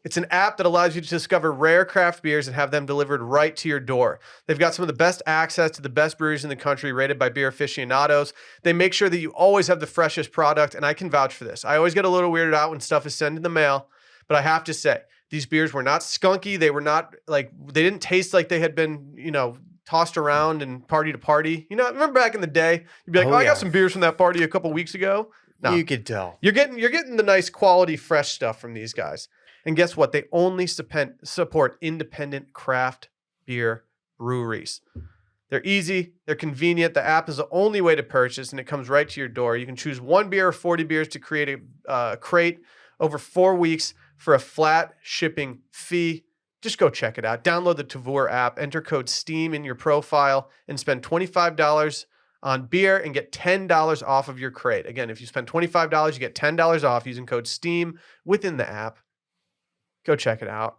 it's an app that allows you to discover rare craft beers and have them delivered right to your door. They've got some of the best access to the best breweries in the country, rated by beer aficionados. They make sure that you always have the freshest product, and I can vouch for this. I always get a little weirded out when stuff is sent in the mail, but I have to say, these beers were not skunky. They were not like, they didn't taste like they had been, tossed around and party to party. Remember back in the day, you'd be like, Oh, I yeah. got some beers from that party a couple weeks ago. No, You could tell. you're getting the nice quality, fresh stuff from these guys. And guess what? They only support independent craft beer breweries. They're easy. They're convenient. The app is the only way to purchase, and it comes right to your door. You can choose 1 beer or 40 beers to create a crate over 4 weeks for a flat shipping fee. Just go check it out. Download the Tavour app, enter code STEAM in your profile, and spend $25 on beer and get $10 off of your crate. Again, if you spend $25, you get $10 off using code STEAM within the app. Go check it out.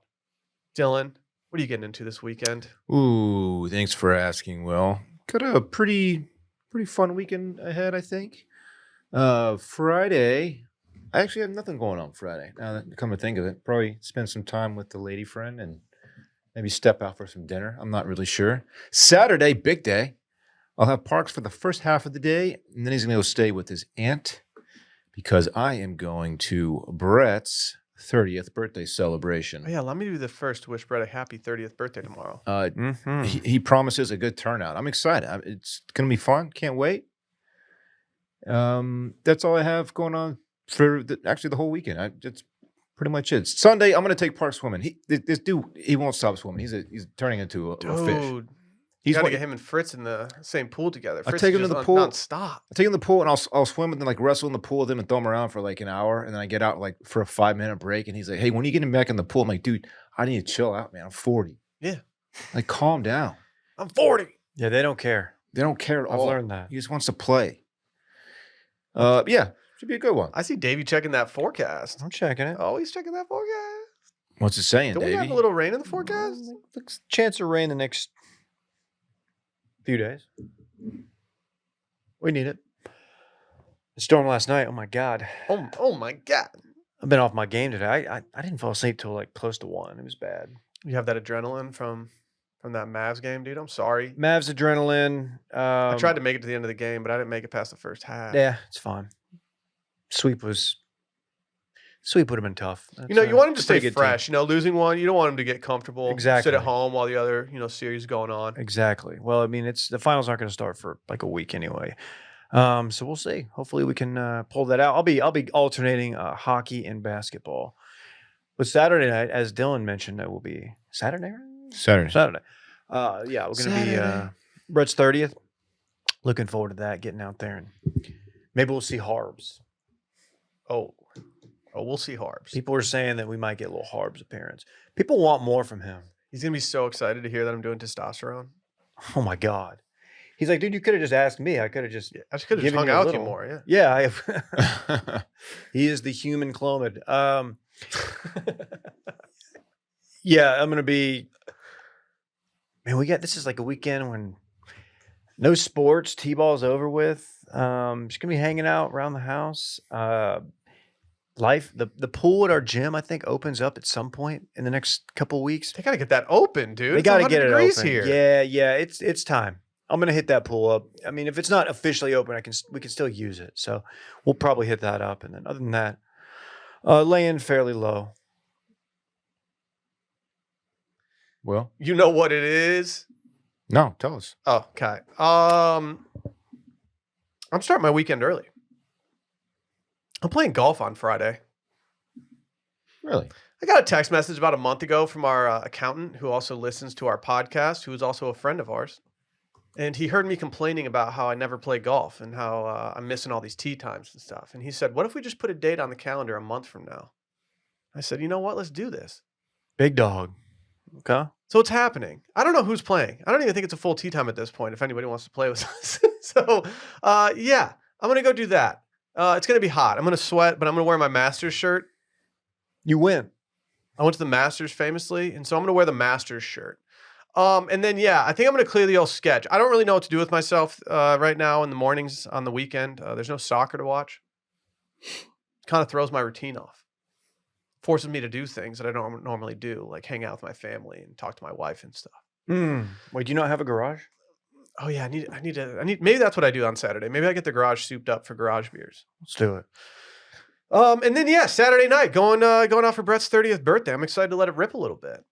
Dylan, what are you getting into this weekend? Ooh, thanks for asking, Will. Got a pretty fun weekend ahead, I think. Friday, I actually have nothing going on Friday. Now that come to think of it, probably spend some time with the lady friend and maybe step out for some dinner. I'm not really sure. Saturday, big day. I'll have Parks for the first half of the day, and then he's going to go stay with his aunt because I am going to Brett's 30th birthday celebration. Oh, yeah, let me be the first to wish Brett a happy 30th birthday tomorrow. Mm-hmm. He promises a good turnout. I'm excited. It's going to be fun. Can't wait. That's all I have going on for the whole weekend. That's pretty much it. Sunday, I'm going to take Park swimming. This dude, he won't stop swimming. He's turning into a fish. Dude, you He's got to what- get him and Fritz in the same pool together. I Fritz take is him to just the pool. nonstop. I take him to the pool and I'll swim and then like wrestle in the pool with him and throw him around for like an hour. And then I get out like for a 5-minute break. And he's like, hey, when are you getting back in the pool? I'm like, dude, I need to chill out, man. I'm 40. Yeah. Like, calm down. I'm 40. Yeah, they don't care. They don't care at I've all. learned that. He just wants to play. Yeah, should be a good one. I see Davey checking that forecast. I'm checking it. Oh, he's checking that forecast. What's it saying, Don't we Davey? have a little rain in the forecast? Looks chance of rain the next Few days. We need it. The storm last night. Oh my God. Oh my God. I've been off my game today. I didn't fall asleep till like close to 1. It was bad. You have that adrenaline from that Mavs game, dude. I'm sorry. Mavs adrenaline. I tried to make it to the end of the game, but I didn't make it past the first half. Yeah, it's fine. Sweep would have been tough. You know, you want him to That's a pretty stay good team. fresh. You know, losing one, you don't want him to get comfortable. Sit Exactly. at home while the other, series is going on. Exactly. Well, I mean, the finals aren't going to start for like a week anyway. So we'll see. Hopefully, we can pull that out. I'll be alternating hockey and basketball. But Saturday night, as Dylan mentioned, that will be Saturday. Right? Saturday. Yeah, we're going to be Brett's 30th. Looking forward to that. Getting out there and maybe we'll see Harbs. Oh, we'll see Harbs. People are saying that we might get a little Harbs appearance. People want more from him. He's gonna be so excited to hear that I'm doing testosterone. Oh my God. He's like, dude, you could have just asked me. I could have just I just could have given hung you a out with you little. more. Yeah. Yeah, he is the human Clomid. Yeah, I'm gonna be. Man, this is like a weekend when no sports, T-ball's over with. Just gonna be hanging out around the house. The pool at our gym, I think, opens up at some point in the next couple of weeks. They gotta get that open, dude. They It's got to 100 get it degrees open. here. Yeah, it's time. I'm gonna hit that pool up. I mean, if it's not officially open, we can still use it. So we'll probably hit that up, and then other than that, laying fairly low. Well, You know what it is? no, tell us. Oh, okay. I'm starting my weekend early. I'm playing golf on Friday. Really? I got a text message about a month ago from our accountant who also listens to our podcast, who is also a friend of ours. And he heard me complaining about how I never play golf and how I'm missing all these tee times and stuff. And he said, what if we just put a date on the calendar a month from now? I said, you know what? Let's do this. Big dog. Okay. So it's happening. I don't know who's playing. I don't even think it's a full tee time at this point if anybody wants to play with us. So, yeah, I'm going to go do that. It's going to be hot. I'm going to sweat, but I'm going to wear my Masters shirt. You win. I went to the Masters famously, and so I'm going to wear the Masters shirt. And then, yeah, I think I'm going to clear the old sketch. I don't really know what to do with myself right now in the mornings on the weekend. There's no soccer to watch. Kind of throws my routine off. Forces me to do things that I don't normally do, like hang out with my family and talk to my wife and stuff. Wait, do you not have a garage? Oh yeah, I need maybe that's what I do on Saturday. Maybe I get the garage souped up for garage beers. Let's do it. And then yeah, Saturday night going out for Brett's 30th birthday. I'm excited to let it rip a little bit. Are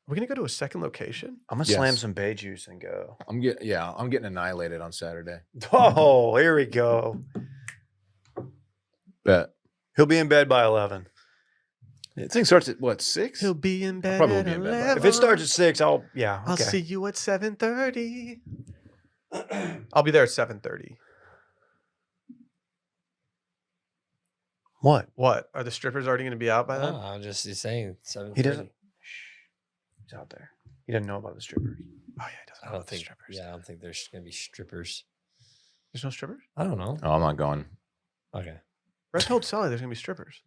we gonna go to a second location? I'm gonna slam some bay juice and go. I'm getting annihilated on Saturday. Oh, here we go. Bet. He'll be in bed by 11. The thing starts at what, 6? He'll be in bed. probably at won't be in bed by 11. If it starts at 6, I'll okay. see you at 7:30. I'll be there at 7:30. What? What? Are the strippers already going to be out by then? No, I'm just saying 7:30. He doesn't. He's out there. He doesn't know about the strippers. Oh yeah, he doesn't. I know don't about the think. strippers. Yeah, I don't think there's gonna be strippers. There's no strippers. I don't know. Oh, I'm not going. Okay. Brett told Sally there's going to be strippers.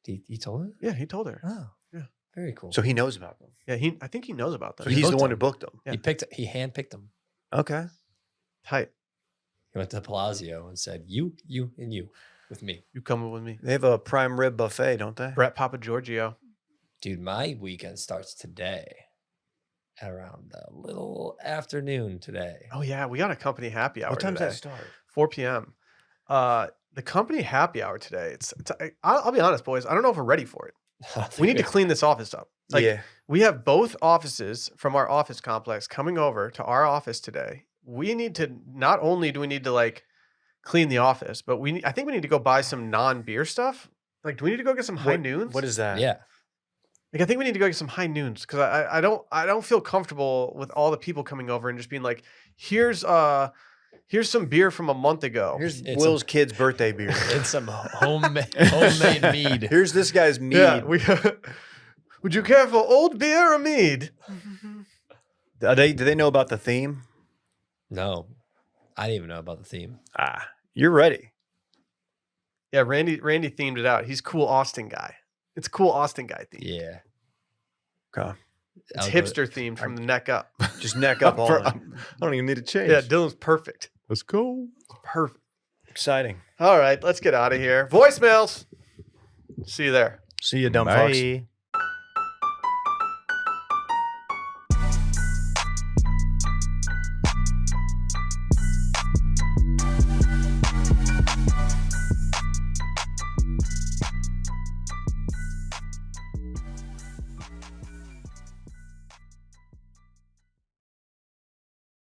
He told her. Yeah, he told her. Oh, Yeah. Very cool. So he knows about them. Yeah, I think he knows about them. So he's the booked one who them. booked them. Yeah. He handpicked them. Okay. Tight. He went to Palazzo and said, "You, and you, with me." You coming with me, They have a prime rib buffet, don't they? Brett Papa Giorgio? Dude, my weekend starts today at around a little afternoon today. Oh yeah, we got a company happy hour. What time's today. that start? 4 p.m. The company happy hour today. I'll be honest, boys. I don't know if we're ready for it. We need to clean this office up. Yeah. We have both offices from our office complex coming over to our office today. We need to not only do we need to like clean the office, but I think we need to go buy some non-beer stuff. Like, do we need to go get some high noons? What is that? Yeah. Like, I think we need to go get some high noons because I don't feel comfortable with all the people coming over and just being like, here's some beer from a month ago. Here's It's Will's kid's birthday beer. And some homemade mead. Here's this guy's mead. Yeah, would you care for old beer or mead? Do they know about the theme? No, I didn't even know about the theme. You're ready. Yeah, Randy themed it out. He's cool Austin guy. It's cool Austin guy theme. Yeah. Okay. It's I'll go- hipster themed from the neck up. Just neck up all I in. don't even need to change. Yeah, Dylan's perfect. Let's go. Perfect. Exciting. All right, let's get out of here. Voicemails. See you there. See you, dumb fucks. Bye.